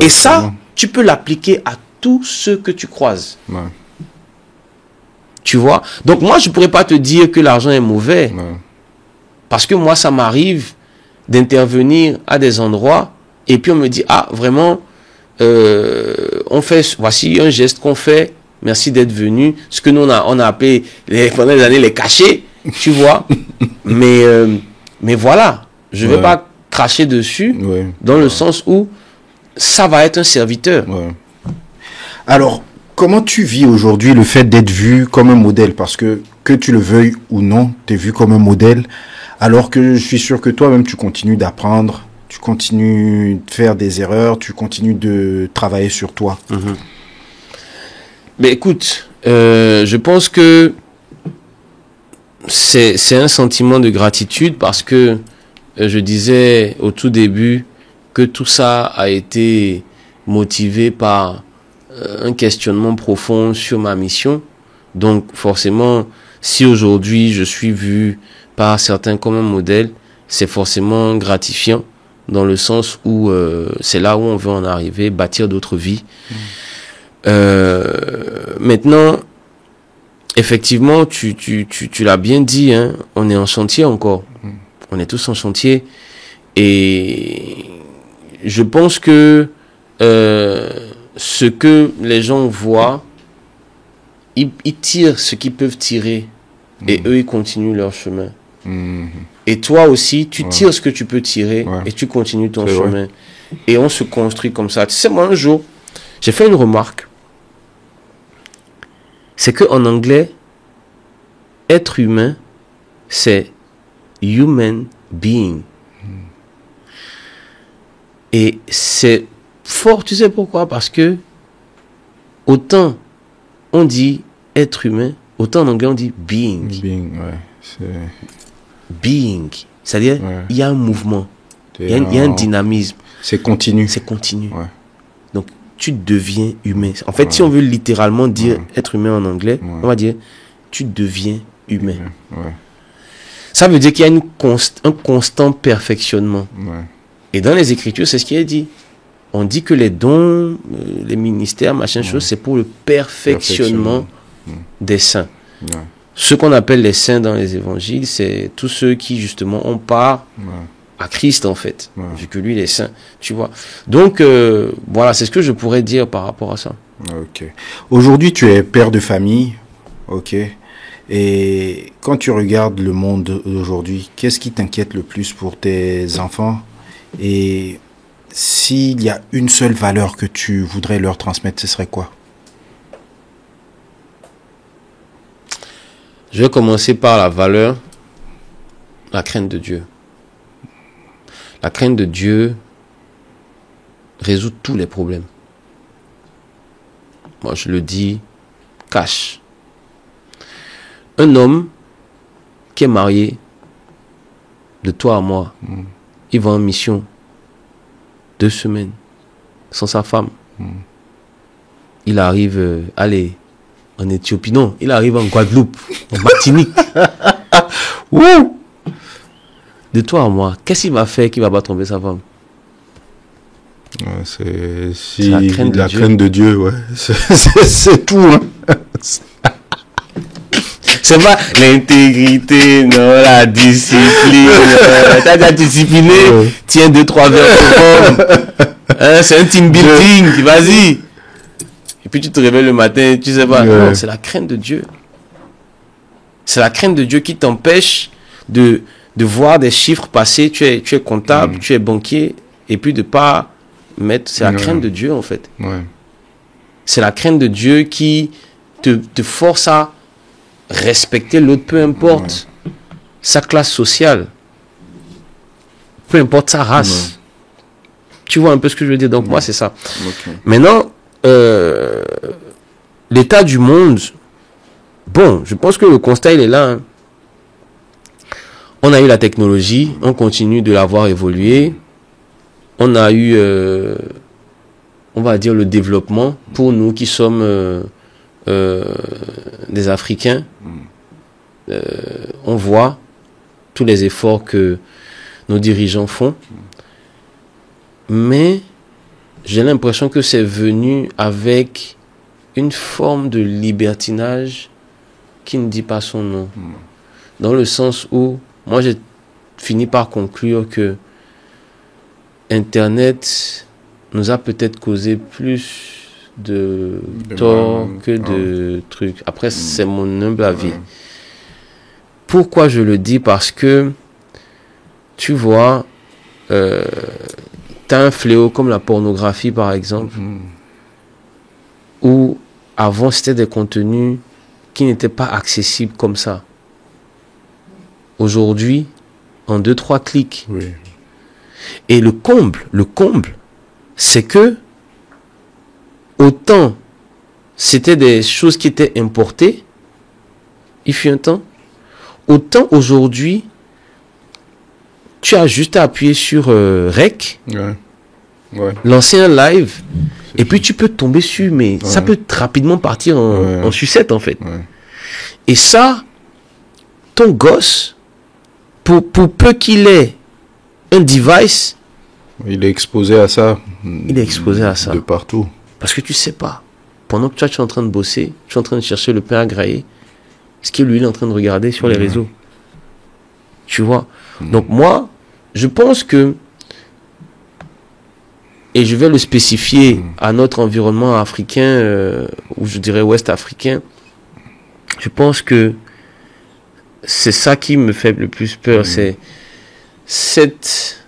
Et ça, tu peux l'appliquer à tous ceux que tu croises. Ouais. Tu vois? Donc moi, je pourrais pas te dire que l'argent est mauvais. Ouais. Parce que moi, ça m'arrive d'intervenir à des endroits et puis on me dit, ah, vraiment, voici un geste qu'on fait, merci d'être venu. Ce que nous, on a appelé pendant les années les cachets, tu vois. Mais voilà, je vais pas cracher dessus dans le sens où ça va être un serviteur. Ouais. Alors, comment tu vis aujourd'hui le fait d'être vu comme un modèle? Parce que tu le veuilles ou non, tu es vu comme un modèle. Alors que je suis sûr que toi-même, tu continues d'apprendre, tu continues de faire des erreurs, tu continues de travailler sur toi. Mais écoute, je pense que c'est un sentiment de gratitude parce que je disais au tout début que tout ça a été motivé par un questionnement profond sur ma mission. Donc forcément, si aujourd'hui je suis vu par certains comme un modèle, c'est forcément gratifiant dans le sens où c'est là où on veut en arriver, bâtir d'autres vies. Maintenant, effectivement, tu l'as bien dit, hein, on est en chantier encore. On est tous en chantier. Et je pense que ce que les gens voient, ils tirent ce qu'ils peuvent tirer. Et eux, ils continuent leur chemin. Et toi aussi, tu tires ce que tu peux tirer et tu continues ton chemin. Et on se construit comme ça. Tu sais, moi, un jour, j'ai fait une remarque. C'est qu'en anglais, être humain, c'est human being. Et c'est fort, tu sais pourquoi? Parce que autant on dit être humain, autant en anglais on dit being. Being, ouais. Being. C'est-à-dire, il y a un mouvement, il y a un dynamisme. C'est continu. C'est continu. Ouais. Donc, tu deviens humain. En fait, si on veut littéralement dire être humain en anglais, on va dire tu deviens humain. Ça veut dire qu'il y a un constant perfectionnement. Ouais. Et dans les Écritures, c'est ce qui est dit. On dit que les dons, les ministères, machin chose, c'est pour le perfectionnement des saints. Ouais. Ce qu'on appelle les saints dans les évangiles, c'est tous ceux qui, justement, ont part à Christ, en fait. Vu que lui, il est saint, tu vois. Donc, voilà, c'est ce que je pourrais dire par rapport à ça. Ok. Aujourd'hui, tu es père de famille. Ok. Et quand tu regardes le monde d'aujourd'hui, qu'est-ce qui t'inquiète le plus pour tes enfants? Et s'il y a une seule valeur que tu voudrais leur transmettre, ce serait quoi? Je vais commencer par la valeur, la crainte de Dieu. La crainte de Dieu résout tous les problèmes. Moi, je le dis, cash. Un homme qui est marié, de toi à moi, il va en mission 2 semaines sans sa femme. Il arrive, en Éthiopie, non, il arrive en Guadeloupe, en Martinique. Ouh! De toi à moi, qu'est-ce qu'il va faire qui va pas tromper sa femme? C'est la crainte de Dieu, ouais. C'est tout, hein. C'est pas l'intégrité, non, la discipline. T'as déjà discipliné, tiens 2-3 verres de pomme. C'est un team building, vas-y. Et puis tu te réveilles le matin, tu sais pas. Non, c'est la crainte de Dieu. C'est la crainte de Dieu qui t'empêche de voir des chiffres passer. Tu es comptable, tu es banquier, et puis de pas mettre. C'est la crainte de Dieu, en fait. C'est la crainte de Dieu qui te force à respecter l'autre, peu importe sa classe sociale, peu importe sa race. Tu vois un peu ce que je veux dire. Donc moi, c'est ça. Maintenant, l'état du monde, bon, je pense que le constat, il est là. Hein. On a eu la technologie, on continue de la voir évoluer. On a eu, on va dire, le développement pour nous qui sommes des Africains. On voit tous les efforts que nos dirigeants font. Mais j'ai l'impression que c'est venu avec une forme de libertinage qui ne dit pas son nom. Dans le sens où, moi j'ai fini par conclure que Internet nous a peut-être causé plus de tort que de trucs. Après, c'est mon humble avis. Pourquoi je le dis? Parce que, tu vois, t'as un fléau comme la pornographie, par exemple, où avant, c'était des contenus qui n'étaient pas accessibles comme ça. Aujourd'hui, en 2-3 clics. Et le comble, c'est que autant c'était des choses qui étaient importées, il fut un temps, autant aujourd'hui, tu as juste à appuyer sur Rec, lancer un live, et puis tu peux tomber sur, mais ça peut rapidement partir en sucette, en fait. Et ça, ton gosse, pour peu qu'il ait un device, il est exposé à ça. Il est exposé à ça. De partout. Parce que tu sais pas. Pendant que toi, tu es en train de bosser, tu es en train de chercher le pain à grailler, ce que lui, il est en train de regarder sur les réseaux. Tu vois. Donc moi, je pense que, et je vais le spécifier à notre environnement africain, ou je dirais ouest africain, je pense que c'est ça qui me fait le plus peur, c'est cet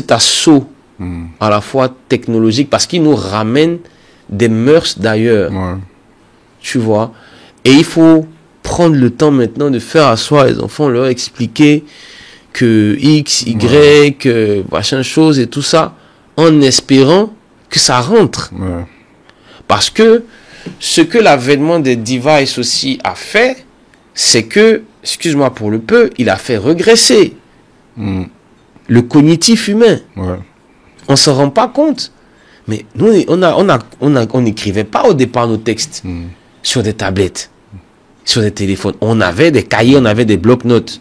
assaut à la fois technologique, parce qu'il nous ramène des mœurs d'ailleurs, tu vois, et il faut prendre le temps maintenant de faire asseoir les enfants, leur expliquer que X, Y, machin chose et tout ça, en espérant que ça rentre. Parce que ce que l'avènement des devices aussi a fait, c'est que, excuse-moi pour le peu, il a fait régresser le cognitif humain. On s'en rend pas compte. Mais nous, on n'écrivait pas au départ nos textes sur des tablettes, sur des téléphones. On avait des cahiers, on avait des bloc-notes.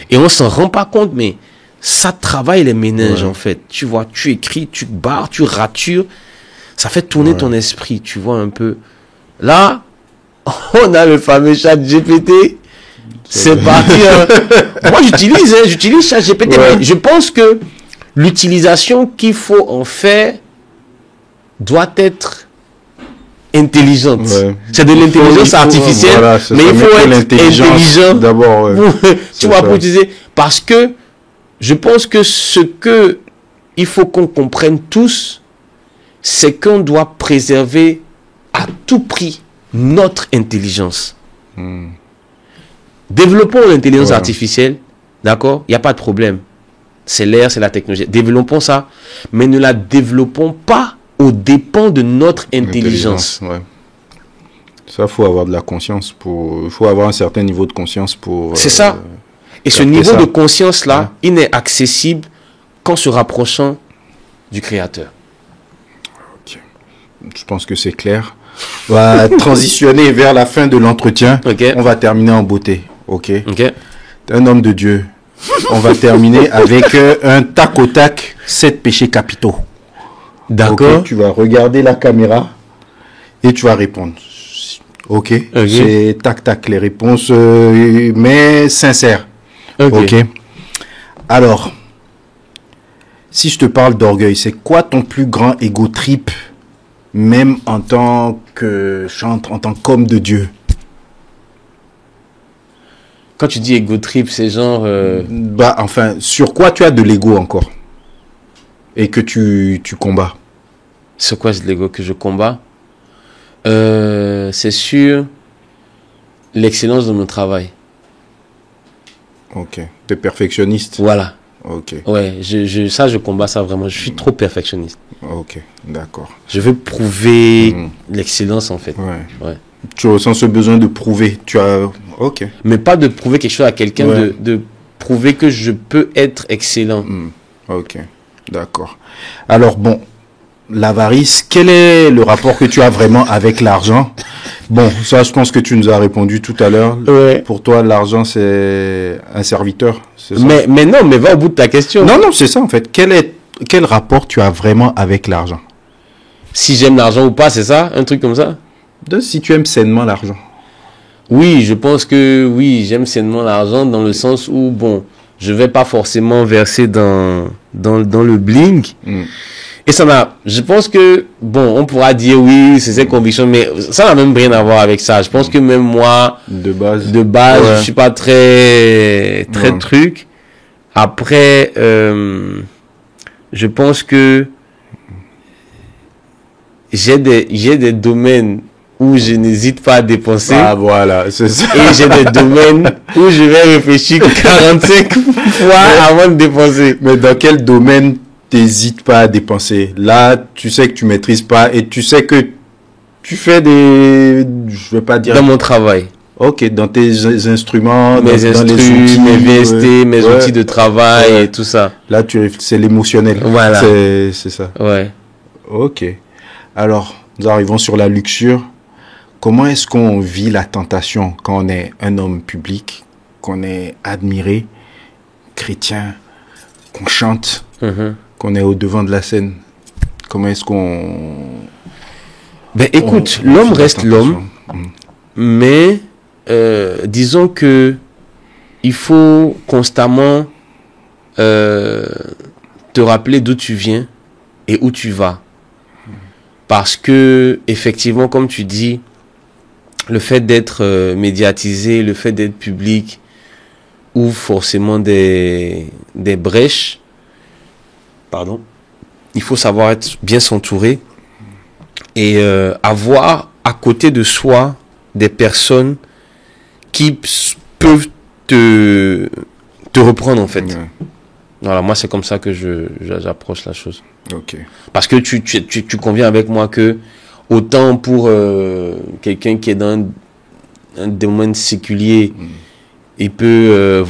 Et on s'en rend pas compte, mais ça travaille les méninges, en fait. Tu vois, tu écris, tu barres, tu ratures. Ça fait tourner ton esprit, tu vois, un peu. Là, on a le fameux chat GPT. C'est parti. Moi, j'utilise chat GPT. Mais je pense que l'utilisation qu'il faut en faire doit être intelligente. C'est de l'intelligence artificielle, mais il faut être intelligent d'abord. Tu vois, pour utiliser. Parce que je pense que ce que il faut qu'on comprenne tous, c'est qu'on doit préserver à tout prix notre intelligence. Développons l'intelligence artificielle, d'accord? Il n'y a pas de problème. C'est l'air, c'est la technologie. Développons ça, mais ne la développons pas aux dépens de notre intelligence. Ça, faut avoir de la conscience faut avoir un certain niveau de conscience pour. C'est ça. Et ce niveau de conscience-là, il n'est accessible qu'en se rapprochant du Créateur. Ok. Je pense que c'est clair. On va transitionner vers la fin de l'entretien. On va terminer en beauté. Ok. T'es un homme de Dieu. On va terminer avec un tac au tac, 7 péchés capitaux. D'accord. Tu vas regarder la caméra et tu vas répondre. Ok. C'est tac tac les réponses, mais sincères. Ok. Alors, si je te parle d'orgueil, c'est quoi ton plus grand ego trip, même en tant que chantre, en tant qu'homme de Dieu? Quand tu dis ego trip, c'est genre... Enfin, sur quoi tu as de l'ego encore? Et que tu combats? Sur quoi c'est de l'ego que je combats? C'est sur l'excellence de mon travail. Ok. T'es perfectionniste? Voilà. Ok. Ouais, je combats ça vraiment. Je suis trop perfectionniste. Ok, d'accord. Je veux prouver l'excellence, en fait. Ouais. Tu ressens ce besoin de prouver. Ok. Mais pas de prouver quelque chose à quelqu'un, de prouver que je peux être excellent. Ok, d'accord. Alors bon, l'avarice, quel est le rapport que tu as vraiment avec l'argent? Bon, ça, je pense que tu nous as répondu tout à l'heure. Pour toi, l'argent, c'est un serviteur, c'est ça? Mais non, mais va au bout de ta question. Non, c'est ça, en fait. Quel rapport tu as vraiment avec l'argent? Si j'aime l'argent ou pas, c'est ça? Un truc comme ça? Si tu aimes sainement l'argent. Oui, je pense que oui, j'aime sainement l'argent dans le sens où, bon, je vais pas forcément verser dans le bling. Et je pense que, bon, on pourra dire oui, c'est ses convictions, mais ça n'a même rien à voir avec ça. Je pense que même moi, de base, je suis pas très truc. Après, je pense que j'ai des domaines où je n'hésite pas à dépenser. Ah, voilà, c'est ça. Et j'ai des domaines où je vais réfléchir 45 fois avant de dépenser. Mais dans quel domaine t'hésites pas à dépenser? Là, tu sais que tu maîtrises pas et tu sais que tu fais je veux pas dire... Dans mon travail. Ok, dans tes instruments, dans les outils, mes VST, mes outils de travail et tout ça. Là, c'est l'émotionnel. Voilà. C'est ça. Ouais. Ok. Alors, nous arrivons sur la luxure. Comment est-ce qu'on vit la tentation quand on est un homme public, qu'on est admiré, chrétien, qu'on chante, qu'on est au devant de la scène? Comment est-ce qu'on... écoute, l'homme reste l'homme, mais disons que il faut constamment te rappeler d'où tu viens et où tu vas. Parce que, effectivement, comme tu dis, le fait d'être médiatisé, le fait d'être public, ouvre forcément des brèches. Pardon. Il faut savoir bien s'entourer et avoir à côté de soi des personnes qui peuvent te reprendre, en fait. Voilà, moi, c'est comme ça que j'approche la chose. Ok. Parce que tu conviens avec moi que autant pour quelqu'un qui est dans un domaine séculier, il peut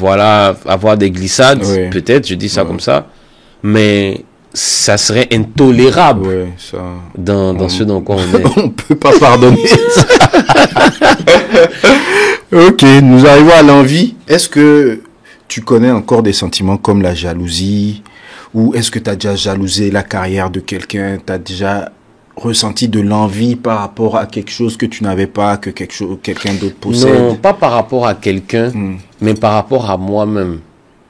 avoir des glissades, peut-être, je dis ça comme ça, mais ça serait intolérable dans ce dans quoi on est. On peut pas pardonner ça. Ok, nous arrivons à l'envie. Est-ce que tu connais encore des sentiments comme la jalousie? Ou est-ce que tu as déjà jalousé la carrière de quelqu'un? Tu as déjà ressenti de l'envie par rapport à quelque chose que tu n'avais pas, que quelqu'un d'autre possède? Non, pas par rapport à quelqu'un, mais par rapport à moi-même.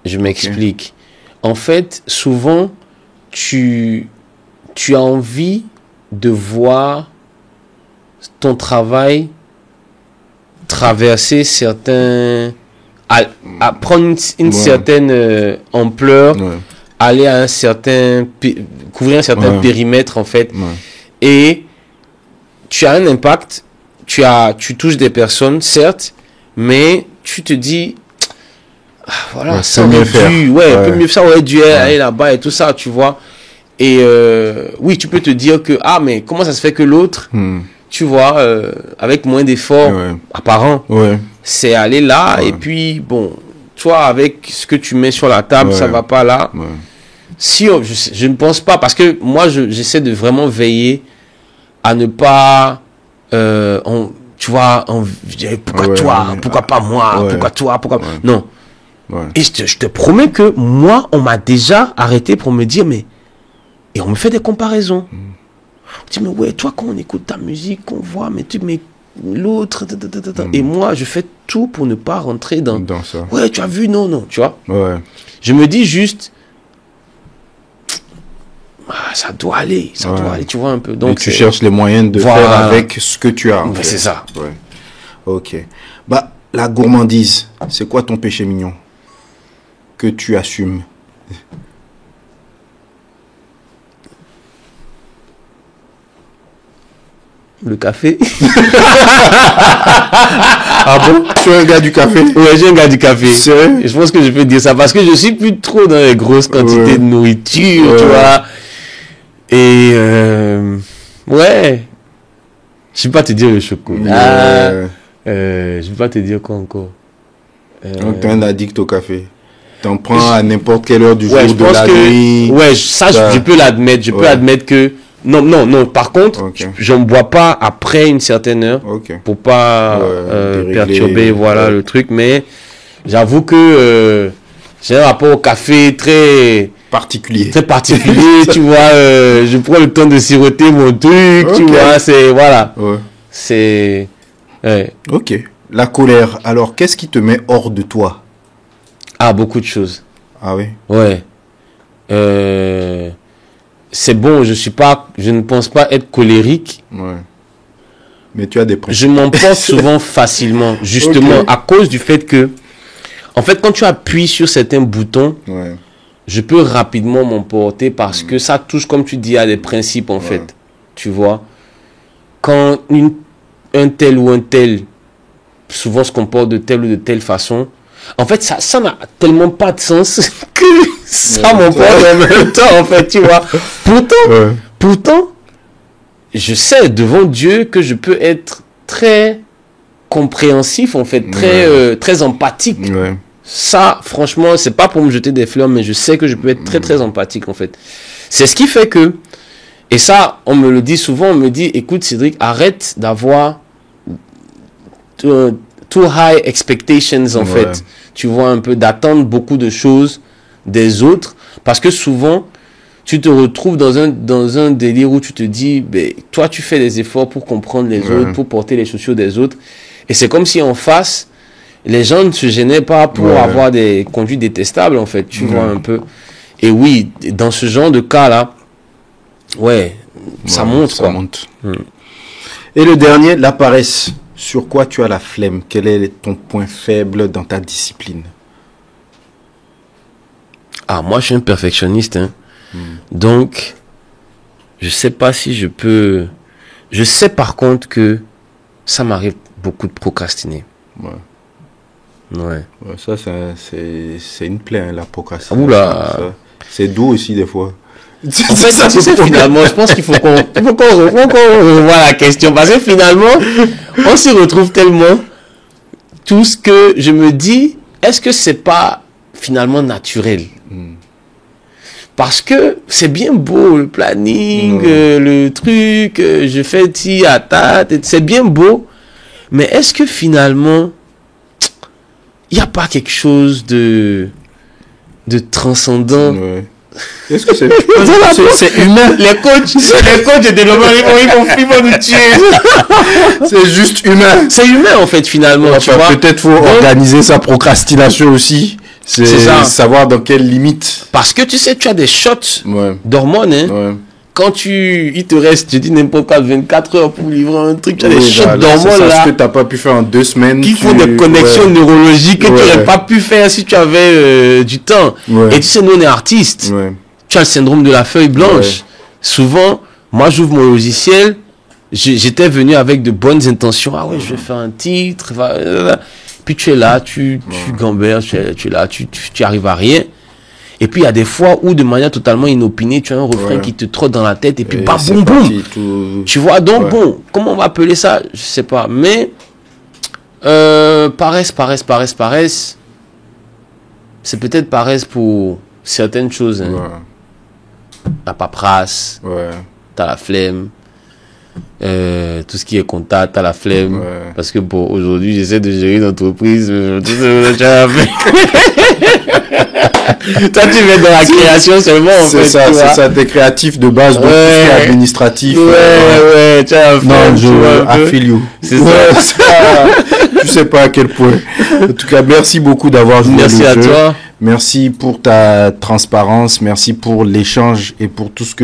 Je m'explique. En fait, souvent, tu as envie de voir ton travail traverser certains... à prendre une certaine ampleur, aller à un certain... couvrir un certain périmètre, en fait. Et tu as un impact, tu touches des personnes, certes, mais tu te dis... voilà, ça aurait dû... peut mieux, ça aurait dû aller là-bas et tout ça, tu vois. Et oui, tu peux te dire que... Ah, mais comment ça se fait que l'autre... tu vois, avec moins d'efforts apparents, c'est aller là, et puis, bon, toi, avec ce que tu mets sur la table, ça va pas là. Si, je ne pense pas, parce que moi, j'essaie de vraiment veiller à ne pas, tu vois, pourquoi toi, pourquoi pas moi, pourquoi toi, pourquoi... Non. Et je te promets que moi, on m'a déjà arrêté pour me dire, mais... Et on me fait des comparaisons. On dit, mais ouais, toi, quand on écoute ta musique, on voit, mais l'autre, et moi, je fais tout pour ne pas rentrer dans ça. Ouais, tu as vu, non, tu vois. Je me dis juste, ça doit aller, tu vois un peu. Donc, tu cherches les moyens de faire avec ce que tu as. C'est ça. Ok. Bah, la gourmandise, c'est quoi ton péché mignon que tu assumes? Le café. Ah bon? Tu es un gars du café? Ouais, je suis un gars du café. C'est vrai? Je pense que je peux dire ça parce que je suis plus trop dans les grosses quantités de nourriture, tu vois. Et ouais. Je ne vais pas te dire le chocolat. Je ne vais pas te dire quoi encore. Donc, tu es un addict au café. T'en prends à n'importe quelle heure du jour, de la nuit. Ouais, ça, je peux l'admettre. Je peux admettre que... Non. Par contre, je ne bois pas après une certaine heure pour pas perturber le truc. Mais j'avoue que j'ai un rapport au café très particulier. Tu vois, je prends le temps de siroter mon truc. Tu vois, c'est... Voilà. C'est... Ok. La colère. Alors, qu'est-ce qui te met hors de toi? Ah, beaucoup de choses. Ah oui? Ouais. C'est bon, je ne pense pas être colérique. Mais tu as des principes. Je m'emporte souvent facilement, justement, à cause du fait que, en fait, quand tu appuies sur certains boutons, je peux rapidement m'emporter parce que ça touche, comme tu dis, à des principes, en fait. Tu vois, quand un tel ou un tel, souvent se comporte de telle ou de telle façon, en fait, ça n'a tellement pas de sens que ça m'emporte en même temps, en fait, tu vois. Pourtant, je sais devant Dieu que je peux être très compréhensif, en fait, très empathique. Ça, franchement, c'est pas pour me jeter des fleurs, mais je sais que je peux être très, très empathique, en fait. C'est ce qui fait que, et ça, on me le dit souvent, on me dit, écoute, Cédric, arrête d'avoir too high expectations, en fait. Tu vois, un peu d'attendre beaucoup de choses des autres, parce que souvent, tu te retrouves dans un délire où tu te dis, ben, toi, tu fais des efforts pour comprendre les autres, pour porter les chaussures des autres, et c'est comme si en face, les gens ne se gênaient pas pour avoir des conduites détestables, en fait, tu vois un peu. Et oui, dans ce genre de cas-là, ça monte, ça monte. Et le dernier, la paresse. Sur quoi tu as la flemme? Quel est ton point faible dans ta discipline? Ah, moi, je suis un perfectionniste. Donc, je sais pas si je peux... Je sais par contre que ça m'arrive beaucoup de procrastiner. Ça, c'est une plaie, la procrastination. Oula. C'est doux aussi, des fois. En fait, finalement, je pense qu'il faut qu'on revoie la question. Parce que finalement, on s'y retrouve tellement. Tout ce que je me dis, est-ce que c'est pas finalement naturel? Parce que c'est bien beau, le planning, le truc, je fais ci à ta, c'est bien beau. Mais est-ce que finalement, il n'y a pas quelque chose de transcendant. Ouais. Est-ce que c'est humain? Les coachs de développement, ils vont nous tuer. C'est juste humain. C'est humain, en fait, finalement. Tu vois? Peut-être faut organiser sa procrastination aussi. C'est ça. Savoir dans quelle limite. Parce que tu sais, tu as des shots ouais. d'hormones. Hein. Ouais. Quand il te reste, je dis n'importe quoi, 24 heures pour livrer un truc, tu as des shots là, d'hormones là. Ce que tu n'as pas pu faire en 2 semaines. Qui font des connexions neurologiques que tu n'aurais pas pu faire si tu avais du temps. Ouais. Et tu sais, nous, on est artistes. Ouais. Tu as le syndrome de la feuille blanche. Ouais. Souvent, moi, j'ouvre mon logiciel. J'étais venu avec de bonnes intentions. Ah ouais, je vais faire un titre. Puis tu es là, tu gamberges, tu es là, tu arrives à rien. Et puis il y a des fois où de manière totalement inopinée, tu as un refrain qui te trotte dans la tête et puis bah, boum boum. Tout... Tu vois, donc bon, comment on va appeler ça? Je sais pas. Mais paresse. C'est peut-être paresse pour certaines choses. Hein. Ouais. La paperasse, t'as la flemme. Tout ce qui est comptable, t'as la flemme. Parce que bon, aujourd'hui, j'essaie de gérer une entreprise. Toi, tu mets dans la création seulement, en fait. C'est ça, t'es créatif de base, donc tout ce qui est administratif. Tu as la flemme. Non, je feel you. C'est ça. Tu sais pas à quel point. En tout cas, merci beaucoup d'avoir joué le jeu. Merci à toi. Merci pour ta transparence, merci pour l'échange et pour tout ce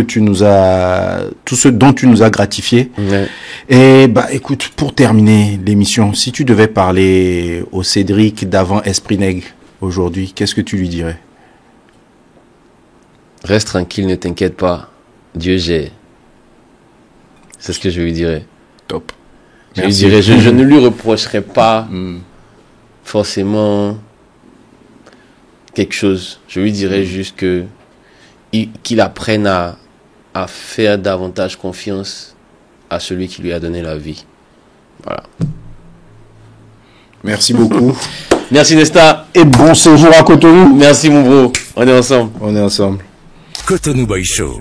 dont tu nous as gratifié. Ouais. Et bah écoute, pour terminer l'émission, si tu devais parler au Cédric d'avant Esprit Nègre aujourd'hui, qu'est-ce que tu lui dirais? Reste tranquille, ne t'inquiète pas. Dieu gère. C'est ce que je lui dirais. Top. Merci. Je lui dirais, je ne lui reprocherai pas forcément quelque chose. Je lui dirais juste qu'il apprenne à faire davantage confiance à celui qui lui a donné la vie. Voilà. Merci beaucoup. Merci Nesta. Et bon séjour à Cotonou. Merci mon bro. On est ensemble. Cotonou Boy Show.